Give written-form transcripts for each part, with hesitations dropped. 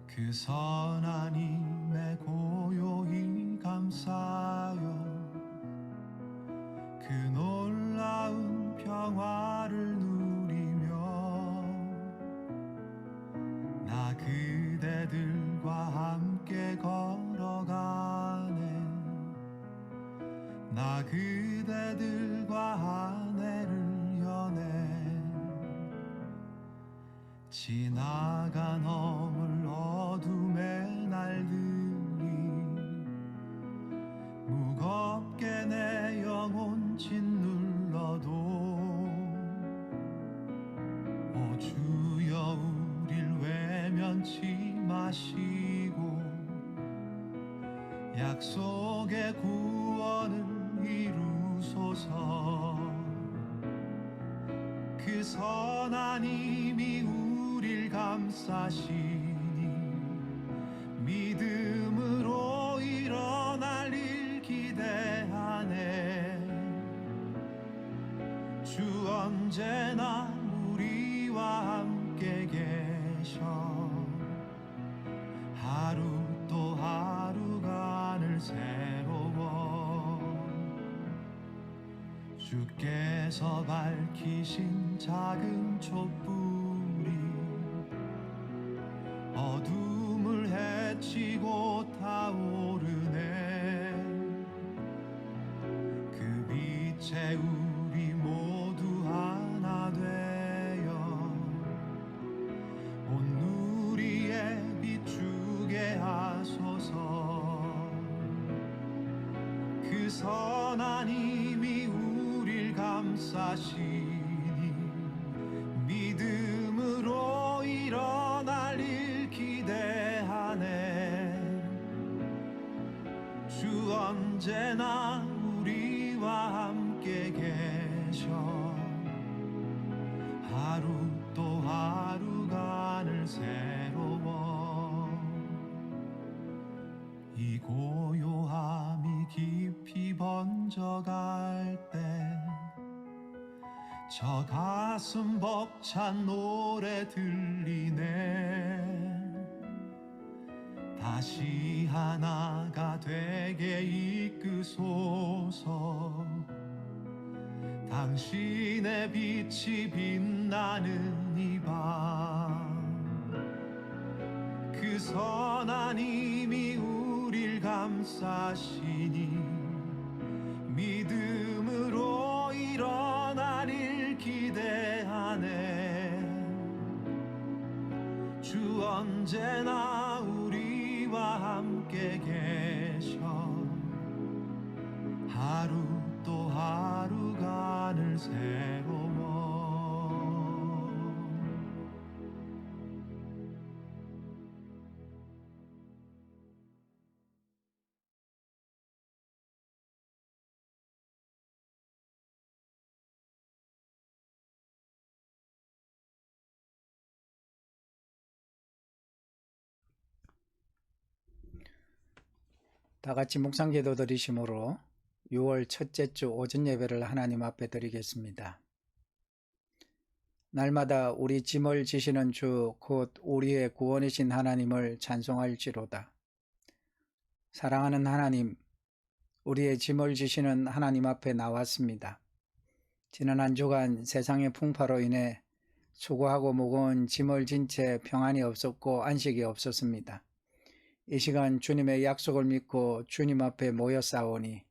그 선한 힘에 고요히 감싸요. 그 놀라운 평화를 누리며 나 그대들과 함께 걸어가네. 나 그대들과 하늘을 여네. 지나간 허물 어둠의 날들이 무겁게 내 영혼 짓눌러도 오 주여 우릴 외면치 마시고 약속의 구원을 이루소서. 그 선한 힘이 우릴 감싸시니 믿음으로 일어날 일 기대하네. 주 언제나 우리와 함께 계셔. 하루 또 하루간을 새로워 주께서 밝히신 작은 촛불이 어둠을 헤치고 타오르네. 그 빛에 우리 모두 하나 되어 온 누리에 비추게 하소서. 그 선한 힘이 우릴 감싸시니 믿음으로 일어날 일 기대하네. 주 언제나 우리와 함께 계셔. 하루 또 하루간을 새로워 이 고요함이 깊이 번져갈 때 저 가슴 벅찬 노래 들리네. 다시 하나가 되게 이끄소서. 당신의 빛이 빛나는 이 밤 그 선한 힘이 우릴 감싸시니 믿음으로 일어날 일 기대하네. 주 언제나 우리와 함께 계셔. 하루 또 하루간을 새로워 다같이 묵상기도 드리심으로 6월 첫째 주 오전 예배를 하나님 앞에 드리겠습니다. 날마다 우리 짐을 지시는 주 곧 우리의 구원이신 하나님을 찬송할지로다. 사랑하는 하나님, 우리의 짐을 지시는 하나님 앞에 나왔습니다. 지난 한 주간 세상의 풍파로 인해 수고하고 무거운 짐을 진 채 평안이 없었고 안식이 없었습니다. 이 시간 주님의 약속을 믿고 주님 앞에 모여 싸우니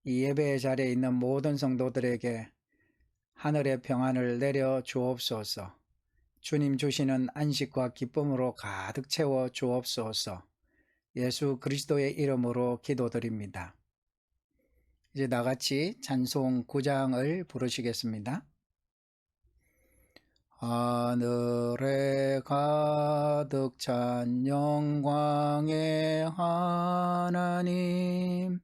이 예배의 자리에 있는 모든 성도들에게 하늘의 평안을 내려 주옵소서. 주님 주시는 안식과 기쁨으로 가득 채워 주옵소서. 예수 그리스도의 이름으로 기도드립니다. 이제 나같이 찬송 9장을 부르시겠습니다. 하늘에 가득 찬 영광의 하나님,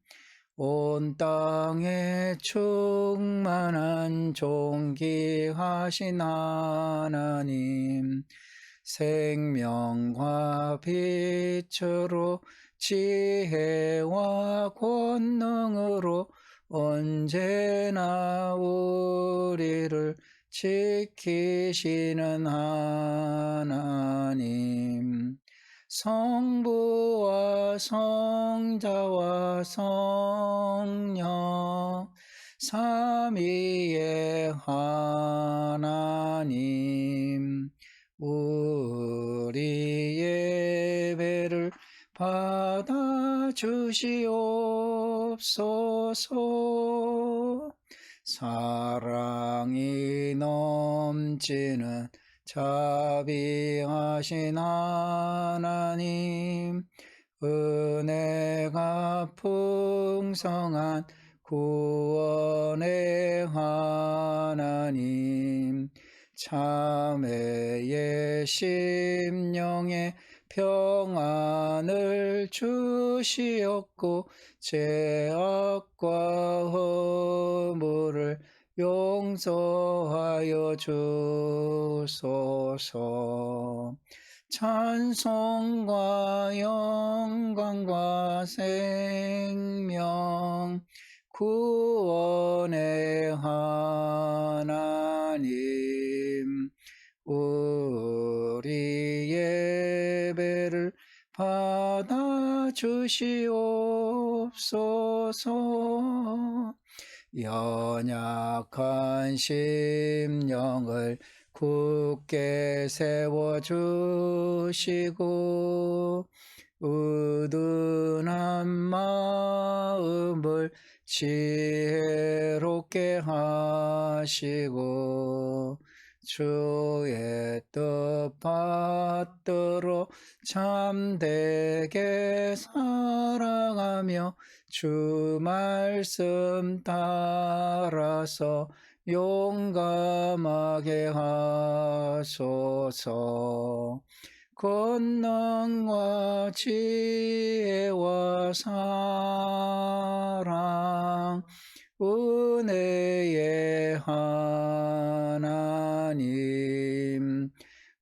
온 땅에 충만한 존귀하신 하나님, 생명과 빛으로 지혜와 권능으로 언제나 우리를 지키시는 하나님, 성부와 성자와 성령 삼위의 하나님, 우리 예배를 받아 주시옵소서. 사랑이 넘치는 자비하신 하나님, 은혜가 풍성한 구원의 하나님, 참회의 심령에 평안을 주시옵고 죄악과 허물을 용서하여 주소서. 찬송과 영광과 생명 구원의 하나님, 우리 예배를 받아 주시옵소서. 연약한 심령을 굳게 세워주시고 우둔한 마음을 지혜롭게 하시고 주의 뜻 받들어 참되게 살아가며 주 말씀 따라서 용감하게 하소서. 권능과 지혜와 사랑 은혜의 하나님,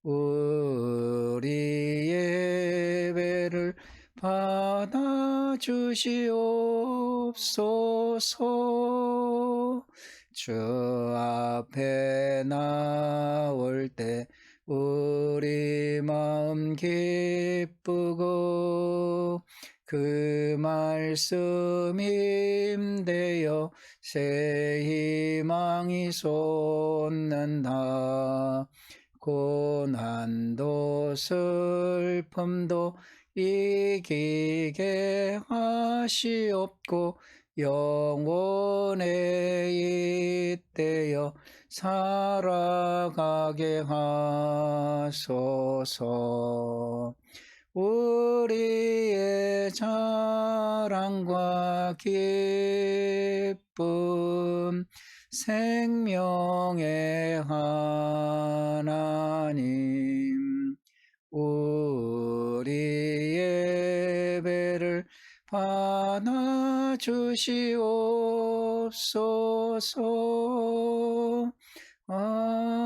우리 예배를 받아 주시옵소서. 주 앞에 나올 때 우리 마음 기쁘고 그 말씀 임되어 새 희망이 솟는다. 고난도 슬픔도 이기게 하시옵고 영원에 잇대어 살아가게 하소서. 우리의 자랑과 기쁨 생명의 하나님, 우리 예배를 받아 주시옵소서. 아멘.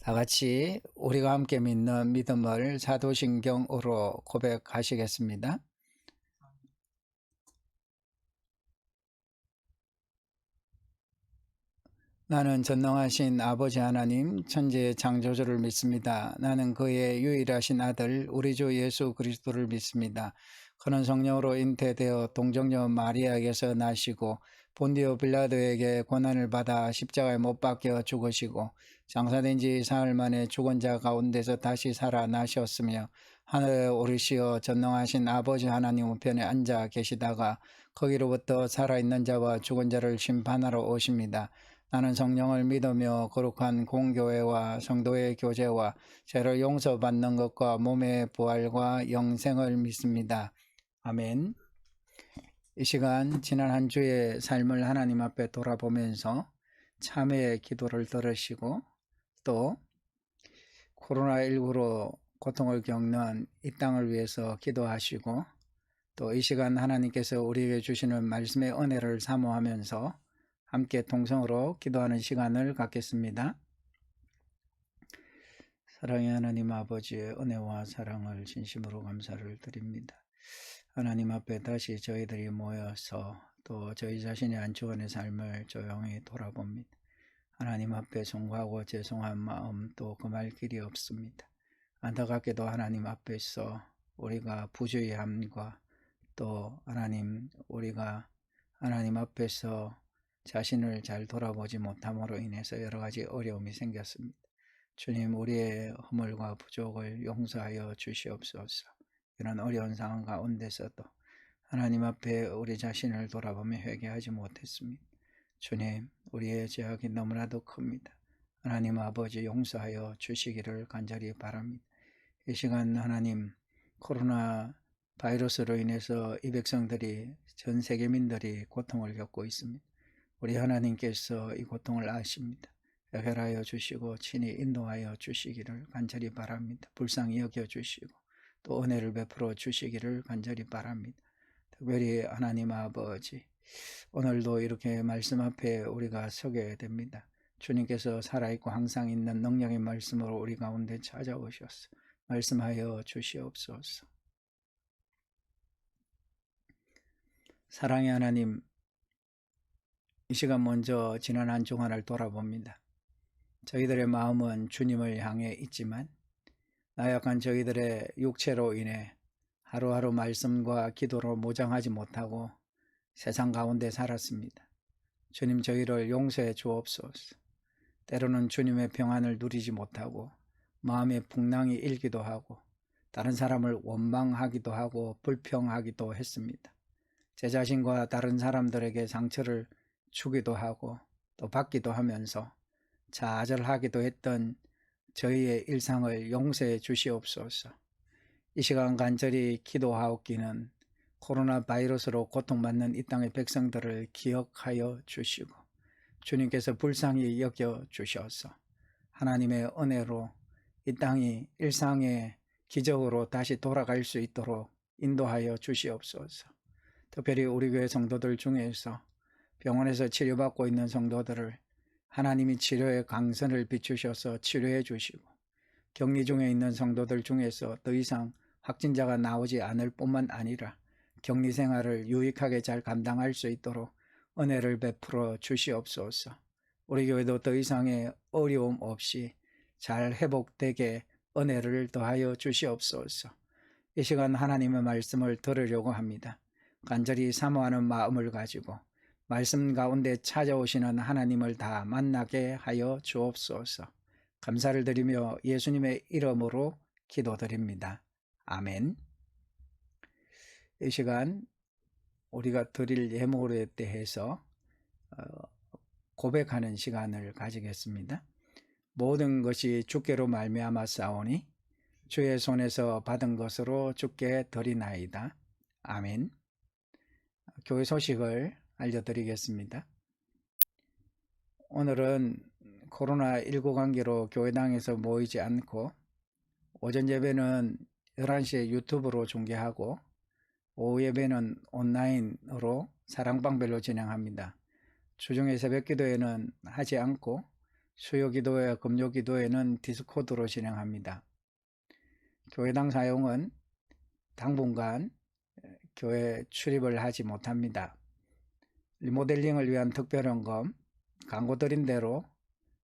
다 같이 우리가 함께 믿는 믿음을 사도신경으로 고백하시겠습니다. 나는 전능하신 아버지 하나님 천지의 창조주를 믿습니다. 나는 그의 유일하신 아들 우리 주 예수 그리스도를 믿습니다. 그는 성령으로 잉태되어 동정녀 마리아에게서 나시고 본디오 빌라도에게 고난을 받아 십자가에 못 박혀 죽으시고 장사된 지 사흘 만에 죽은 자 가운데서 다시 살아나셨으며 하늘에 오르시어 전능하신 아버지 하나님 우편에 앉아 계시다가 거기로부터 살아있는 자와 죽은 자를 심판하러 오십니다. 나는 성령을 믿으며 거룩한 공교회와 성도의 교제와 죄를 용서받는 것과 몸의 부활과 영생을 믿습니다. 아멘. 이 시간 지난 한 주의 삶을 하나님 앞에 돌아보면서 참회의 기도를 들으시고 또 코로나19로 고통을 겪는 이 땅을 위해서 기도하시고 또 이 시간 하나님께서 우리에게 주시는 말씀의 은혜를 사모하면서 함께 통성으로 기도하는 시간을 갖겠습니다. 사랑의 하나님 아버지의 은혜와 사랑을 진심으로 감사를 드립니다. 하나님 앞에 다시 저희들이 모여서 또 저희 자신의 한 주간의 삶을 조용히 돌아봅니다. 하나님 앞에 송구하고 죄송한 마음 또 금할 길이 없습니다. 안타깝게도 하나님 앞에서 우리가 부주의함과 또 하나님 우리가 하나님 앞에서 자신을 잘 돌아보지 못함으로 인해서 여러 가지 어려움이 생겼습니다. 주님, 우리의 허물과 부족을 용서하여 주시옵소서. 이런 어려운 상황 가운데서도 하나님 앞에 우리 자신을 돌아보며 회개하지 못했습니다. 주님, 우리의 죄악이 너무나도 큽니다. 하나님 아버지 용서하여 주시기를 간절히 바랍니다. 이 시간 하나님 코로나 바이러스로 인해서 이 백성들이 전 세계민들이 고통을 겪고 있습니다. 우리 하나님께서 이 고통을 아십니다. 해결하여 주시고 친히 인도하여 주시기를 간절히 바랍니다. 불쌍히 여겨주시고 또 은혜를 베풀어 주시기를 간절히 바랍니다. 특별히 하나님 아버지, 오늘도 이렇게 말씀 앞에 우리가 서게 됩니다. 주님께서 살아있고 항상 있는 능력의 말씀으로 우리 가운데 찾아오셔서 말씀하여 주시옵소서. 사랑의 하나님, 이 시간 먼저 지난 한 주간을 돌아봅니다. 저희들의 마음은 주님을 향해 있지만 나약한 저희들의 육체로 인해 하루하루 말씀과 기도로 무장하지 못하고 세상 가운데 살았습니다. 주님, 저희를 용서해 주옵소서. 때로는 주님의 평안을 누리지 못하고 마음의 풍랑이 일기도 하고 다른 사람을 원망하기도 하고 불평하기도 했습니다. 제 자신과 다른 사람들에게 상처를 주기도 하고 또 받기도 하면서 좌절하기도 했던 저희의 일상을 용서해 주시옵소서. 이 시간 간절히 기도하옵기는 코로나 바이러스로 고통받는 이 땅의 백성들을 기억하여 주시고 주님께서 불쌍히 여겨 주셔서 하나님의 은혜로 이 땅이 일상의 기적으로 다시 돌아갈 수 있도록 인도하여 주시옵소서. 특별히 우리 교회 성도들 중에서 병원에서 치료받고 있는 성도들을 하나님이 치료의 강선을 비추셔서 치료해 주시고 격리 중에 있는 성도들 중에서 더 이상 확진자가 나오지 않을 뿐만 아니라 격리 생활을 유익하게 잘 감당할 수 있도록 은혜를 베풀어 주시옵소서. 우리 교회도 더 이상의 어려움 없이 잘 회복되게 은혜를 더하여 주시옵소서. 이 시간 하나님의 말씀을 들으려고 합니다. 간절히 사모하는 마음을 가지고 말씀 가운데 찾아오시는 하나님을 다 만나게 하여 주옵소서. 감사를 드리며 예수님의 이름으로 기도드립니다. 아멘. 이 시간 우리가 드릴 예물에 대해서 고백하는 시간을 가지겠습니다. 모든 것이 주께로 말미암아 싸우니 주의 손에서 받은 것으로 주께 드리나이다. 아멘. 교회 소식을 알려드리겠습니다. 오늘은 코로나19 관계로 교회당에서 모이지 않고 오전 예배는 11시에 유튜브로 중계하고 오후 예배는 온라인으로 사랑방별로 진행합니다. 주중에 새벽기도회는 하지 않고 수요기도회, 금요기도회는 디스코드로 진행합니다. 교회당 사용은 당분간 교회 출입을 하지 못합니다. 리모델링을 위한 특별헌금 광고 드린 대로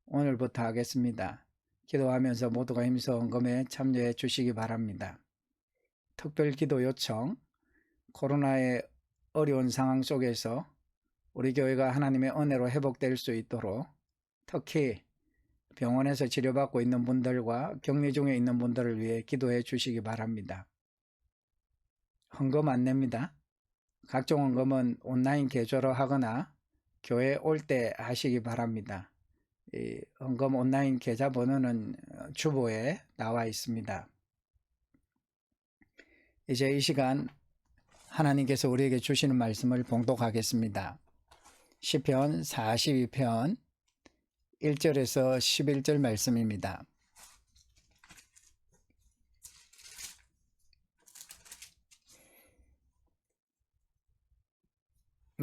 오늘부터 하겠습니다. 기도하면서 모두가 힘써 헌금에 참여해 주시기 바랍니다. 특별기도 요청 코로나의 어려운 상황 속에서 우리 교회가 하나님의 은혜로 회복될 수 있도록 특히 병원에서 치료받고 있는 분들과 격리 중에 있는 분들을 위해 기도해 주시기 바랍니다. 헌금 안 냅니다. 각종 헌금은 온라인 계좌로 하거나 교회 올 때 하시기 바랍니다. 이 헌금 온라인 계좌 번호는 주보에 나와 있습니다. 이제 이 시간 하나님께서 우리에게 주시는 말씀을 봉독하겠습니다. 시편 42편 1절에서 11절 말씀입니다.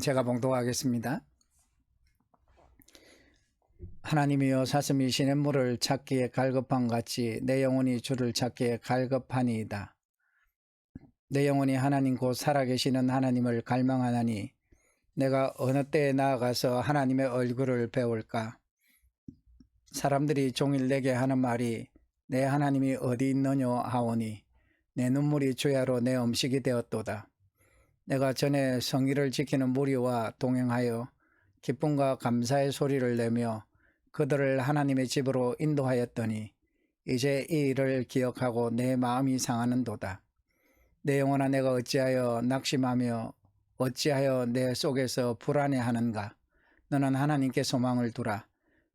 제가 봉독하겠습니다. 하나님이여 사슴이 시냇물을 찾기에 갈급한 같이 내 영혼이 주를 찾기에 갈급하니이다. 내 영혼이 하나님 곧 살아계시는 하나님을 갈망하나니 내가 어느 때에 나아가서 하나님의 얼굴을 배울까? 사람들이 종일 내게 하는 말이 내 하나님이 어디 있느냐 하오니 내 눈물이 주야로 내 음식이 되었도다. 내가 전에 성의를 지키는 무리와 동행하여 기쁨과 감사의 소리를 내며 그들을 하나님의 집으로 인도하였더니 이제 이 일을 기억하고 내 마음이 상하는도다. 내 영혼아 내가 어찌하여 낙심하며 어찌하여 내 속에서 불안해하는가? 너는 하나님께 소망을 두라.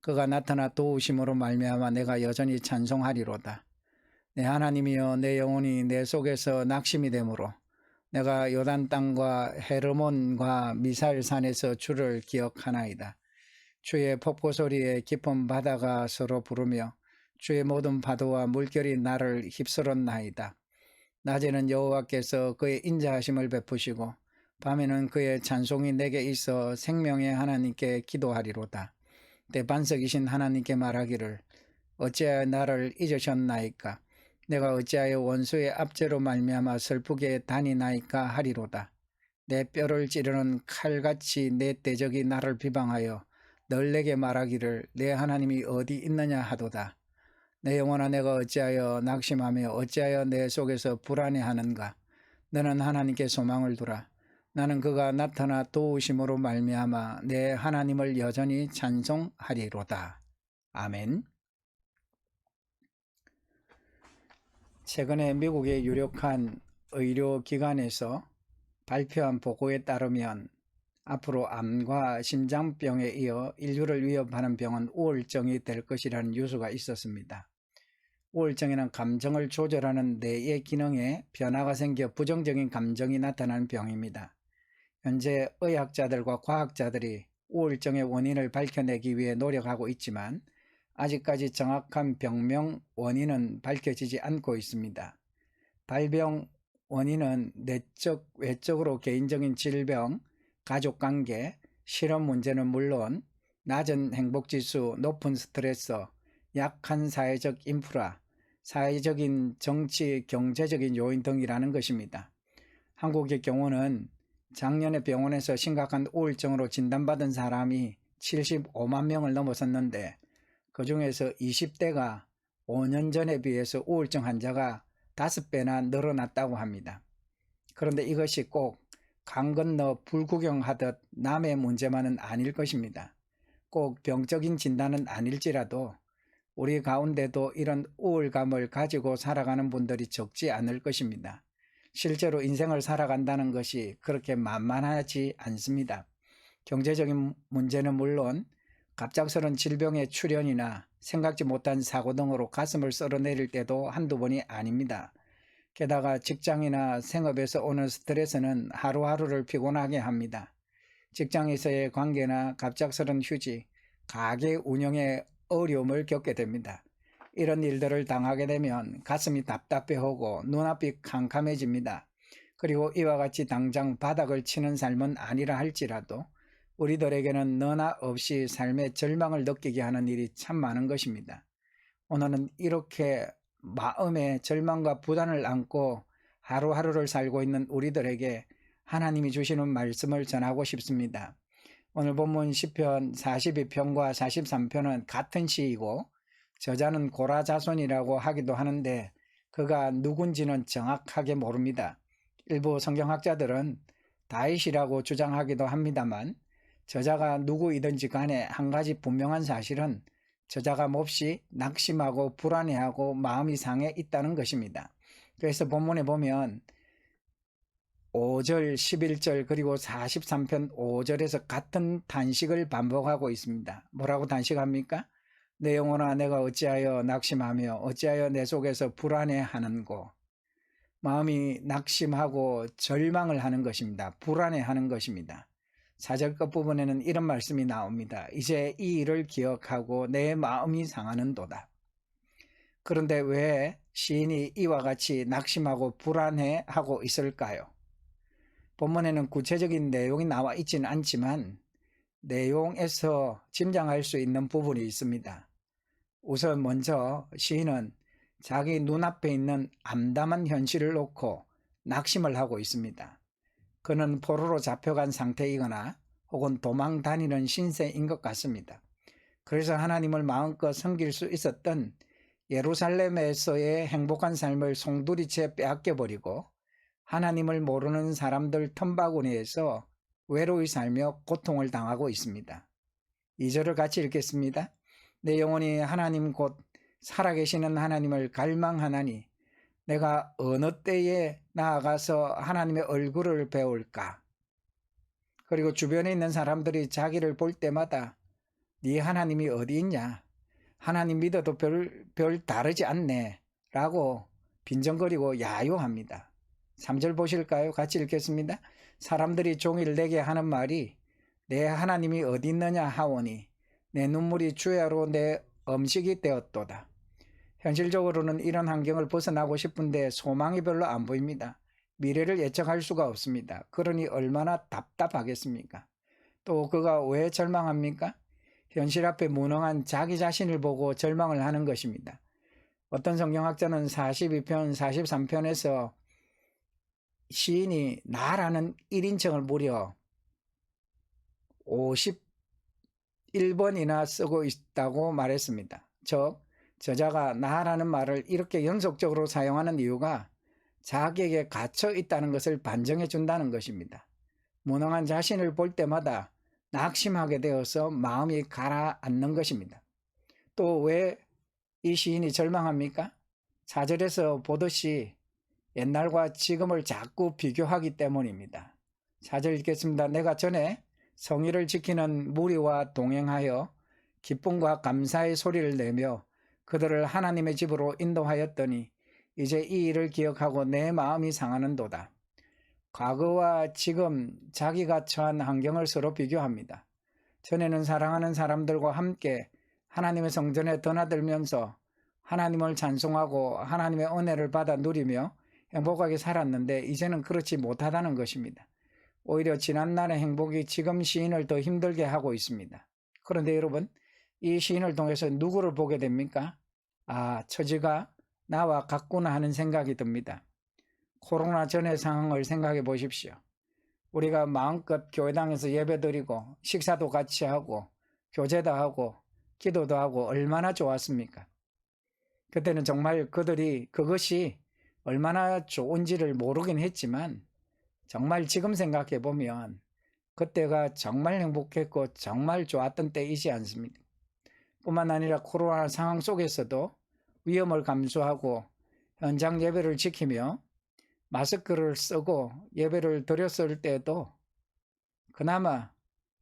그가 나타나 도우심으로 말미암아 내가 여전히 찬송하리로다. 내 하나님이여 내 영혼이 내 속에서 낙심이 되므로 내가 요단 땅과 헤르몬과 미사일산에서 주를 기억하나이다. 주의 폭포 소리에 깊은 바다가 서로 부르며 주의 모든 파도와 물결이 나를 휩쓸었나이다. 낮에는 여호와께서 그의 인자하심을 베푸시고 밤에는 그의 찬송이 내게 있어 생명의 하나님께 기도하리로다. 대반석이신 하나님께 말하기를 어찌하여 나를 잊으셨나이까? 내가 어찌하여 원수의 압제로 말미암아 슬프게 다니나이까 하리로다. 내 뼈를 찌르는 칼같이 내 대적이 나를 비방하여 늘 내게 말하기를 내 하나님이 어디 있느냐 하도다. 내 영혼아 내가 어찌하여 낙심하며 어찌하여 내 속에서 불안해하는가? 너는 하나님께 소망을 두라. 나는 그가 나타나 도우심으로 말미암아 내 하나님을 여전히 찬송하리로다. 아멘. 최근에 미국의 유력한 의료기관에서 발표한 보고에 따르면 앞으로 암과 심장병에 이어 인류를 위협하는 병은 우울증이 될 것이라는 뉴스가 있었습니다. 우울증에는 감정을 조절하는 뇌의 기능에 변화가 생겨 부정적인 감정이 나타나는 병입니다. 현재 의학자들과 과학자들이 우울증의 원인을 밝혀내기 위해 노력하고 있지만 아직까지 정확한 병명 원인은 밝혀지지 않고 있습니다. 발병 원인은 내적, 외적으로 개인적인 질병, 가족관계, 실업 문제는 물론 낮은 행복지수, 높은 스트레스, 약한 사회적 인프라, 사회적인 정치, 경제적인 요인 등이라는 것입니다. 한국의 경우는 작년에 병원에서 심각한 우울증으로 진단받은 사람이 75만 명을 넘어섰는데 그 중에서 20대가 5년 전에 비해서 우울증 환자가 5배나 늘어났다고 합니다. 그런데 이것이 꼭 강 건너 불구경하듯 남의 문제만은 아닐 것입니다. 꼭 병적인 진단은 아닐지라도 우리 가운데도 이런 우울감을 가지고 살아가는 분들이 적지 않을 것입니다. 실제로 인생을 살아간다는 것이 그렇게 만만하지 않습니다. 경제적인 문제는 물론 갑작스런 질병의 출현이나 생각지 못한 사고 등으로 가슴을 썰어내릴 때도 한두 번이 아닙니다. 게다가 직장이나 생업에서 오는 스트레스는 하루하루를 피곤하게 합니다. 직장에서의 관계나 갑작스런 휴직, 가게 운영에 어려움을 겪게 됩니다. 이런 일들을 당하게 되면 가슴이 답답해하고 눈앞이 캄캄해집니다. 그리고 이와 같이 당장 바닥을 치는 삶은 아니라 할지라도 우리들에게는 너나 없이 삶의 절망을 느끼게 하는 일이 참 많은 것입니다. 오늘은 이렇게 마음에 절망과 부담을 안고 하루하루를 살고 있는 우리들에게 하나님이 주시는 말씀을 전하고 싶습니다. 오늘 본문 시편 42편과 43편은 같은 시이고 저자는 고라 자손이라고 하기도 하는데 그가 누군지는 정확하게 모릅니다. 일부 성경학자들은 다윗이라고 주장하기도 합니다만 저자가 누구이든지 간에 한 가지 분명한 사실은 저자가 몹시 낙심하고 불안해하고 마음이 상해 있다는 것입니다. 그래서 본문에 보면 5절, 11절 그리고 43편 5절에서 같은 단식을 반복하고 있습니다. 뭐라고 단식합니까? 내 영혼아 내가 어찌하여 낙심하며 어찌하여 내 속에서 불안해하는고. 마음이 낙심하고 절망을 하는 것입니다. 불안해하는 것입니다. 4절 끝부분에는 이런 말씀이 나옵니다. 이제 이 일을 기억하고 내 마음이 상하는도다. 그런데 왜 시인이 이와 같이 낙심하고 불안해하고 있을까요? 본문에는 구체적인 내용이 나와 있지는 않지만 내용에서 짐작할 수 있는 부분이 있습니다. 우선 먼저 시인은 자기 눈앞에 있는 암담한 현실을 놓고 낙심을 하고 있습니다. 그는 포로로 잡혀간 상태이거나 혹은 도망 다니는 신세인 것 같습니다. 그래서 하나님을 마음껏 섬길 수 있었던 예루살렘에서의 행복한 삶을 송두리째 빼앗겨버리고 하나님을 모르는 사람들 틈바구니에서 외로이 살며 고통을 당하고 있습니다. 2절을 같이 읽겠습니다. 내 영혼이 하나님 곧 살아계시는 하나님을 갈망하나니 내가 어느 때에 나아가서 하나님의 얼굴을 배울까? 그리고 주변에 있는 사람들이 자기를 볼 때마다 네 하나님이 어디 있냐? 하나님 믿어도 별 다르지 않네 라고 빈정거리고 야유합니다. 3절 보실까요? 같이 읽겠습니다. 사람들이 종일 내게 하는 말이 내 하나님이 어디 있느냐 하오니 내 눈물이 주야로 내 음식이 되었도다. 현실적으로는 이런 환경을 벗어나고 싶은데 소망이 별로 안 보입니다. 미래를 예측할 수가 없습니다. 그러니 얼마나 답답하겠습니까? 또 그가 왜 절망합니까? 현실 앞에 무능한 자기 자신을 보고 절망을 하는 것입니다. 어떤 성경학자는 42편, 43편에서 시인이 나라는 1인칭을 무려 51번이나 쓰고 있다고 말했습니다. 즉 저자가 나라는 말을 이렇게 연속적으로 사용하는 이유가 자기에게 갇혀 있다는 것을 반증해 준다는 것입니다. 무능한 자신을 볼 때마다 낙심하게 되어서 마음이 가라앉는 것입니다. 또 왜 이 시인이 절망합니까? 4절에서 보듯이 옛날과 지금을 자꾸 비교하기 때문입니다. 4절 읽겠습니다. 내가 전에 성의를 지키는 무리와 동행하여 기쁨과 감사의 소리를 내며 그들을 하나님의 집으로 인도하였더니 이제 이 일을 기억하고 내 마음이 상하는도다. 과거와 지금 자기가 처한 환경을 서로 비교합니다. 전에는 사랑하는 사람들과 함께 하나님의 성전에 드나들면서 하나님을 찬송하고 하나님의 은혜를 받아 누리며 행복하게 살았는데 이제는 그렇지 못하다는 것입니다. 오히려 지난날의 행복이 지금 시인을 더 힘들게 하고 있습니다. 그런데 여러분, 이 시인을 통해서 누구를 보게 됩니까? 처지가 나와 같구나 하는 생각이 듭니다. 코로나 전의 상황을 생각해 보십시오. 우리가 마음껏 교회당에서 예배드리고 식사도 같이 하고 교제도 하고 기도도 하고 얼마나 좋았습니까? 그때는 정말 그것이 얼마나 좋은지를 모르긴 했지만 정말 지금 생각해 보면 그때가 정말 행복했고 정말 좋았던 때이지 않습니까? 뿐만 아니라 코로나 상황 속에서도 위험을 감수하고 현장 예배를 지키며 마스크를 쓰고 예배를 드렸을 때도 그나마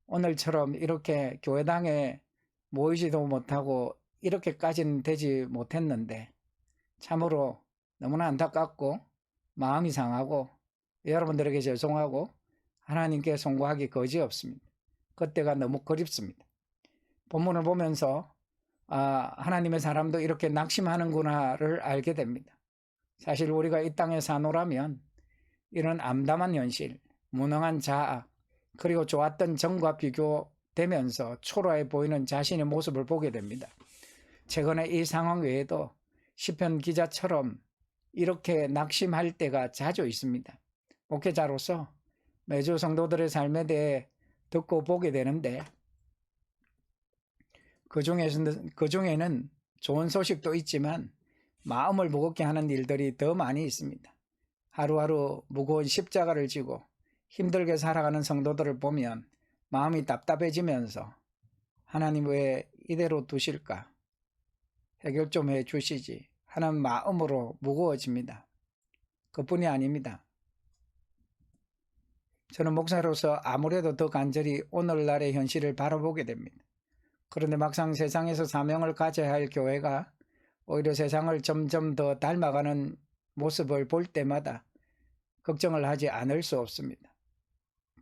오늘처럼 이렇게 교회당에 모이지도 못하고 이렇게까지는 되지 못했는데 참으로 너무나 안타깝고 마음이 상하고 여러분들에게 죄송하고 하나님께 송구하기 거지없습니다. 그때가 너무 그립습니다. 본문을 보면서 하나님의 사람도 이렇게 낙심하는구나를 알게 됩니다. 사실 우리가 이 땅에 사노라면 이런 암담한 현실, 무능한 자아, 그리고 좋았던 전과 비교되면서 초라해 보이는 자신의 모습을 보게 됩니다. 최근에 이 상황 외에도 시편 기자처럼 이렇게 낙심할 때가 자주 있습니다. 목회자로서 매주 성도들의 삶에 대해 듣고 보게 되는데 그 중에는 좋은 소식도 있지만 마음을 무겁게 하는 일들이 더 많이 있습니다. 하루하루 무거운 십자가를 지고 힘들게 살아가는 성도들을 보면 마음이 답답해지면서 하나님 왜 이대로 두실까? 해결 좀 해 주시지 하는 마음으로 무거워집니다. 그뿐이 아닙니다. 저는 목사로서 아무래도 더 간절히 오늘날의 현실을 바라보게 됩니다. 그런데 막상 세상에서 사명을 가져야 할 교회가 오히려 세상을 점점 더 닮아가는 모습을 볼 때마다 걱정을 하지 않을 수 없습니다.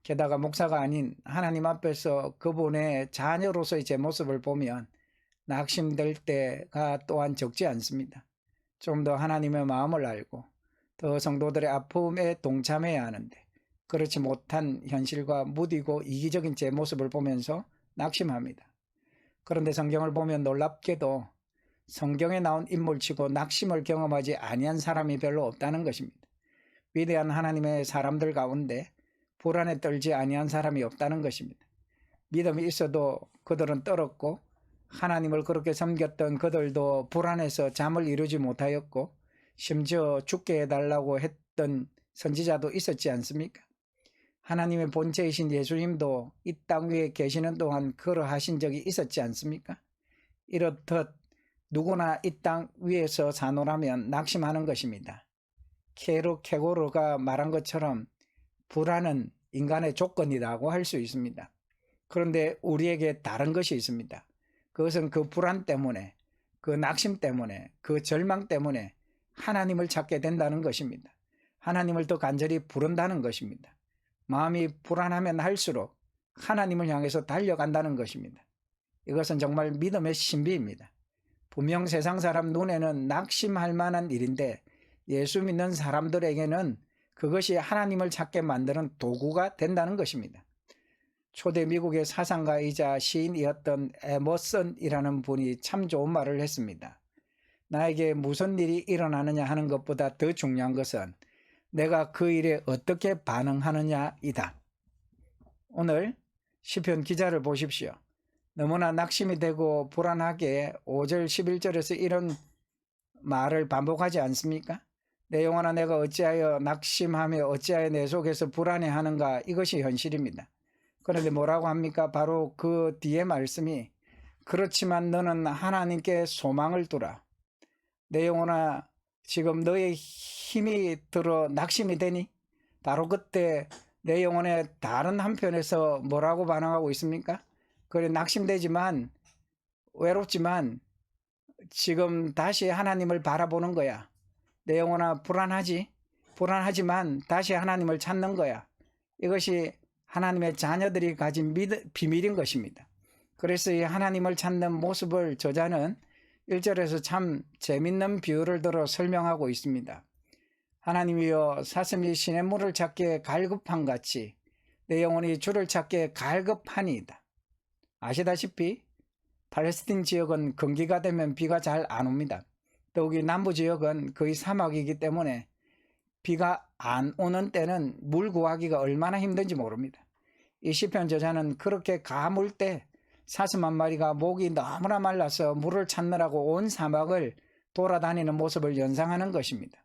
게다가 목사가 아닌 하나님 앞에서 그분의 자녀로서의 제 모습을 보면 낙심될 때가 또한 적지 않습니다. 좀 더 하나님의 마음을 알고 더 성도들의 아픔에 동참해야 하는데 그렇지 못한 현실과 무디고 이기적인 제 모습을 보면서 낙심합니다. 그런데 성경을 보면 놀랍게도 성경에 나온 인물치고 낙심을 경험하지 아니한 사람이 별로 없다는 것입니다. 위대한 하나님의 사람들 가운데 불안에 떨지 아니한 사람이 없다는 것입니다. 믿음이 있어도 그들은 떨었고 하나님을 그렇게 섬겼던 그들도 불안해서 잠을 이루지 못하였고 심지어 죽게 해달라고 했던 선지자도 있었지 않습니까? 하나님의 본체이신 예수님도 이 땅 위에 계시는 동안 그러하신 적이 있었지 않습니까? 이렇듯 누구나 이 땅 위에서 사노라면 낙심하는 것입니다. 케고르가 말한 것처럼 불안은 인간의 조건이라고 할 수 있습니다. 그런데 우리에게 다른 것이 있습니다. 그것은 그 불안 때문에, 그 낙심 때문에, 그 절망 때문에 하나님을 찾게 된다는 것입니다. 하나님을 더 간절히 부른다는 것입니다. 마음이 불안하면 할수록 하나님을 향해서 달려간다는 것입니다. 이것은 정말 믿음의 신비입니다. 분명 세상 사람 눈에는 낙심할 만한 일인데 예수 믿는 사람들에게는 그것이 하나님을 찾게 만드는 도구가 된다는 것입니다. 초대 미국의 사상가이자 시인이었던 에머슨이라는 분이 참 좋은 말을 했습니다. 나에게 무슨 일이 일어나느냐 하는 것보다 더 중요한 것은 내가 그 일에 어떻게 반응하느냐이다. 오늘 시편 기자를 보십시오. 너무나 낙심이 되고 불안하게 5절 11절에서 이런 말을 반복하지 않습니까? 내 영혼아 내가 어찌하여 낙심하며 어찌하여 내 속에서 불안해하는가. 이것이 현실입니다. 그런데 뭐라고 합니까? 바로 그 뒤에 말씀이 그렇지만 너는 하나님께 소망을 두라. 내 영혼아 지금 너의 힘이 들어 낙심이 되니? 바로 그때 내 영혼의 다른 한편에서 뭐라고 반응하고 있습니까? 그래 낙심되지만 외롭지만 지금 다시 하나님을 바라보는 거야. 내 영혼아 불안하지만 다시 하나님을 찾는 거야. 이것이 하나님의 자녀들이 가진 비밀인 것입니다. 그래서 이 하나님을 찾는 모습을 저자는 1절에서 참 재밌는 비유를 들어 설명하고 있습니다. 하나님이여 사슴이 시냇물을 찾기에 갈급한 같이 내 영혼이 주를 찾기에 갈급하니이다. 아시다시피 팔레스틴 지역은 건기가 되면 비가 잘 안 옵니다. 더욱이 남부 지역은 거의 사막이기 때문에 비가 안 오는 때는 물 구하기가 얼마나 힘든지 모릅니다. 이 시편 저자는 그렇게 가물 때 사슴 한 마리가 목이 너무나 말라서 물을 찾느라고 온 사막을 돌아다니는 모습을 연상하는 것입니다.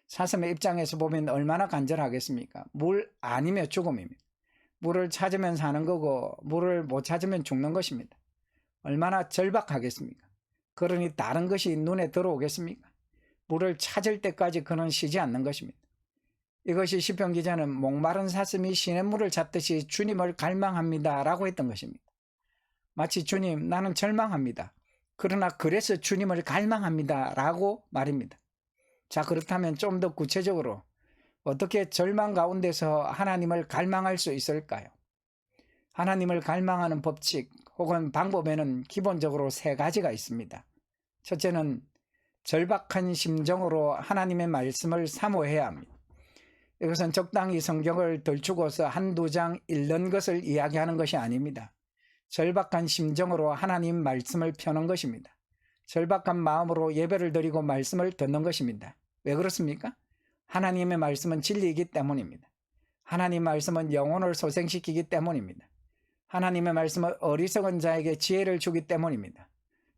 사슴의 입장에서 보면 얼마나 간절하겠습니까? 물 아니면 죽음입니다. 물을 찾으면 사는 거고 물을 못 찾으면 죽는 것입니다. 얼마나 절박하겠습니까? 그러니 다른 것이 눈에 들어오겠습니까? 물을 찾을 때까지 그는 쉬지 않는 것입니다. 이것이 시편 기자는 목마른 사슴이 시냇물을 찾듯이 주님을 갈망합니다 라고 했던 것입니다. 마치 주님 나는 절망합니다. 그러나 그래서 주님을 갈망합니다 라고 말입니다. 자 그렇다면 좀 더 구체적으로 어떻게 절망 가운데서 하나님을 갈망할 수 있을까요? 하나님을 갈망하는 법칙 혹은 방법에는 기본적으로 3가지가 있습니다. 첫째는 절박한 심정으로 하나님의 말씀을 사모해야 합니다. 이것은 적당히 성경을 들추고서 한두 장 읽는 것을 이야기하는 것이 아닙니다. 절박한 심정으로 하나님 말씀을 펴는 것입니다. 절박한 마음으로 예배를 드리고 말씀을 듣는 것입니다. 왜 그렇습니까? 하나님의 말씀은 진리이기 때문입니다. 하나님 말씀은 영혼을 소생시키기 때문입니다. 하나님의 말씀은 어리석은 자에게 지혜를 주기 때문입니다.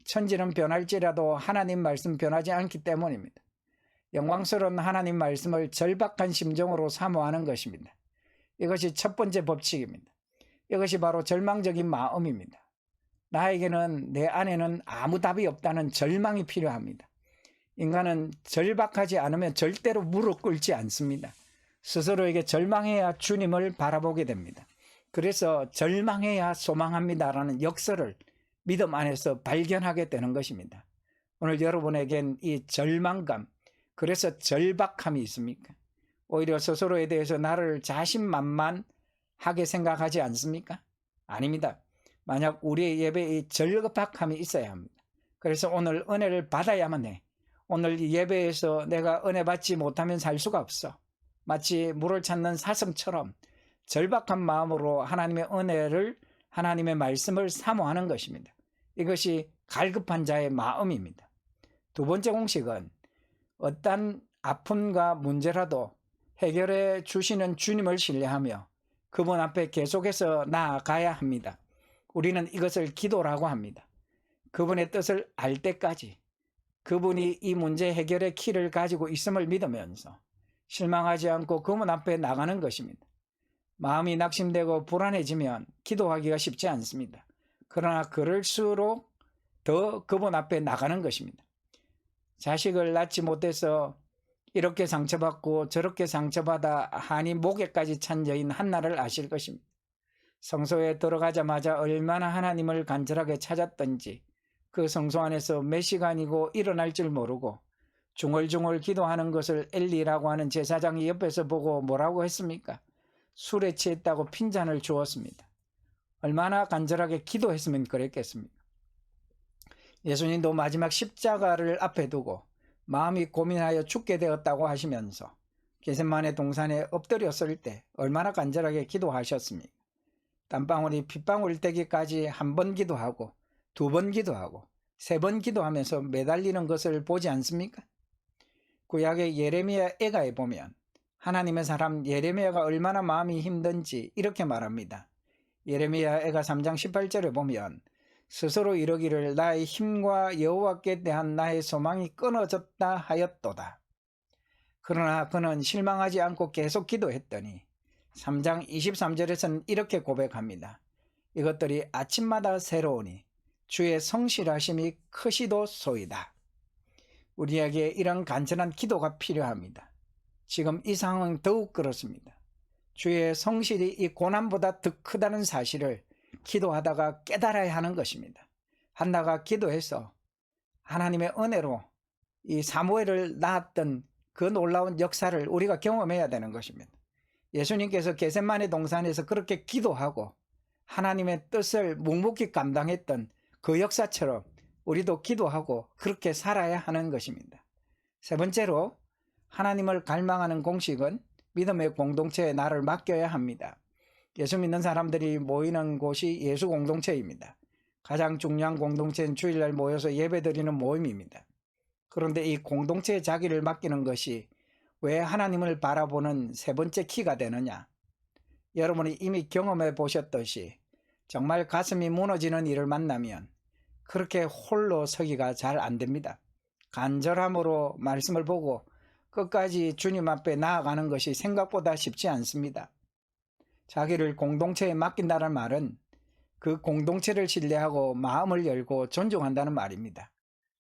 천지는 변할지라도 하나님 말씀 변하지 않기 때문입니다. 영광스러운 하나님 말씀을 절박한 심정으로 사모하는 것입니다. 이것이 첫 번째 법칙입니다. 이것이 바로 절망적인 마음입니다. 나에게는 내 안에는 아무 답이 없다는 절망이 필요합니다. 인간은 절박하지 않으면 절대로 무릎 꿇지 않습니다. 스스로에게 절망해야 주님을 바라보게 됩니다. 그래서 절망해야 소망합니다라는 역설을 믿음 안에서 발견하게 되는 것입니다. 오늘 여러분에겐 이 절망감, 그래서 절박함이 있습니까? 오히려 스스로에 대해서 나를 자신만만하게 생각하지 않습니까? 아닙니다. 만약 우리의 예배에 이 절박함이 있어야 합니다. 그래서 오늘 은혜를 받아야만 해. 오늘 이 예배에서 내가 은혜 받지 못하면 살 수가 없어. 마치 물을 찾는 사슴처럼 절박한 마음으로 하나님의 은혜를, 하나님의 말씀을 사모하는 것입니다. 이것이 갈급한 자의 마음입니다. 두 번째 공식은 어떤 아픔과 문제라도 해결해 주시는 주님을 신뢰하며 그분 앞에 계속해서 나아가야 합니다. 우리는 이것을 기도라고 합니다. 그분의 뜻을 알 때까지 그분이 이 문제 해결의 키를 가지고 있음을 믿으면서 실망하지 않고 그분 앞에 나가는 것입니다. 마음이 낙심되고 불안해지면 기도하기가 쉽지 않습니다. 그러나 그럴수록 더 그분 앞에 나가는 것입니다. 자식을 낳지 못해서 이렇게 상처받고 저렇게 상처받아 한이 목에까지 찬 여인 한나를 아실 것입니다. 성소에 들어가자마자 얼마나 하나님을 간절하게 찾았던지 그 성소 안에서 몇 시간이고 일어날 줄 모르고 중얼중얼 기도하는 것을 엘리라고 하는 제사장이 옆에서 보고 뭐라고 했습니까? 술에 취했다고 핀잔을 주었습니다. 얼마나 간절하게 기도했으면 그랬겠습니까? 예수님도 마지막 십자가를 앞에 두고 마음이 고민하여 죽게 되었다고 하시면서 겟세마네 동산에 엎드렸을 때 얼마나 간절하게 기도하셨습니까? 땀방울이 핏방울 되기까지 한 번 기도하고 두 번 기도하고 세 번 기도하면서 매달리는 것을 보지 않습니까? 구약의 예레미야 애가에 보면 하나님의 사람 예레미야가 얼마나 마음이 힘든지 이렇게 말합니다. 예레미야 애가 3장 18절에 보면 스스로 이르기를 나의 힘과 여호와께 대한 나의 소망이 끊어졌다 하였도다. 그러나 그는 실망하지 않고 계속 기도했더니 3장 23절에서는 이렇게 고백합니다. 이것들이 아침마다 새로우니 주의 성실하심이 크시도소이다. 우리에게 이런 간절한 기도가 필요합니다. 지금 이 상황은 더욱 그렇습니다. 주의 성실이 이 고난보다 더 크다는 사실을 기도하다가 깨달아야 하는 것입니다. 한나가 기도해서 하나님의 은혜로 이 사무엘을 낳았던 그 놀라운 역사를 우리가 경험해야 되는 것입니다. 예수님께서 겟세마네 동산에서 그렇게 기도하고 하나님의 뜻을 묵묵히 감당했던 그 역사처럼 우리도 기도하고 그렇게 살아야 하는 것입니다. 세 번째로 하나님을 갈망하는 공식은 믿음의 공동체에 나를 맡겨야 합니다. 예수 믿는 사람들이 모이는 곳이 예수 공동체입니다. 가장 중요한 공동체는 주일날 모여서 예배드리는 모임입니다. 그런데 이 공동체에 자기를 맡기는 것이 왜 하나님을 바라보는 세 번째 키가 되느냐? 여러분이 이미 경험해 보셨듯이 정말 가슴이 무너지는 일을 만나면 그렇게 홀로 서기가 잘 안 됩니다. 간절함으로 말씀을 보고 끝까지 주님 앞에 나아가는 것이 생각보다 쉽지 않습니다. 자기를 공동체에 맡긴다는 말은 그 공동체를 신뢰하고 마음을 열고 존중한다는 말입니다.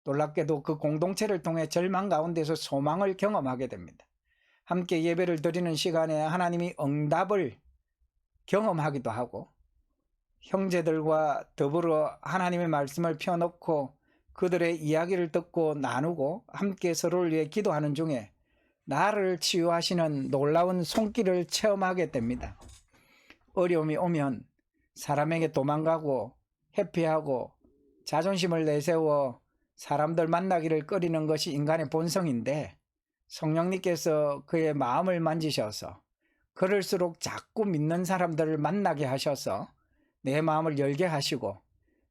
놀랍게도 그 공동체를 통해 절망 가운데서 소망을 경험하게 됩니다. 함께 예배를 드리는 시간에 하나님이 응답을 경험하기도 하고 형제들과 더불어 하나님의 말씀을 펴놓고 그들의 이야기를 듣고 나누고 함께 서로를 위해 기도하는 중에 나를 치유하시는 놀라운 손길을 체험하게 됩니다. 어려움이 오면 사람에게 도망가고 회피하고 자존심을 내세워 사람들 만나기를 꺼리는 것이 인간의 본성인데 성령님께서 그의 마음을 만지셔서 그럴수록 자꾸 믿는 사람들을 만나게 하셔서 내 마음을 열게 하시고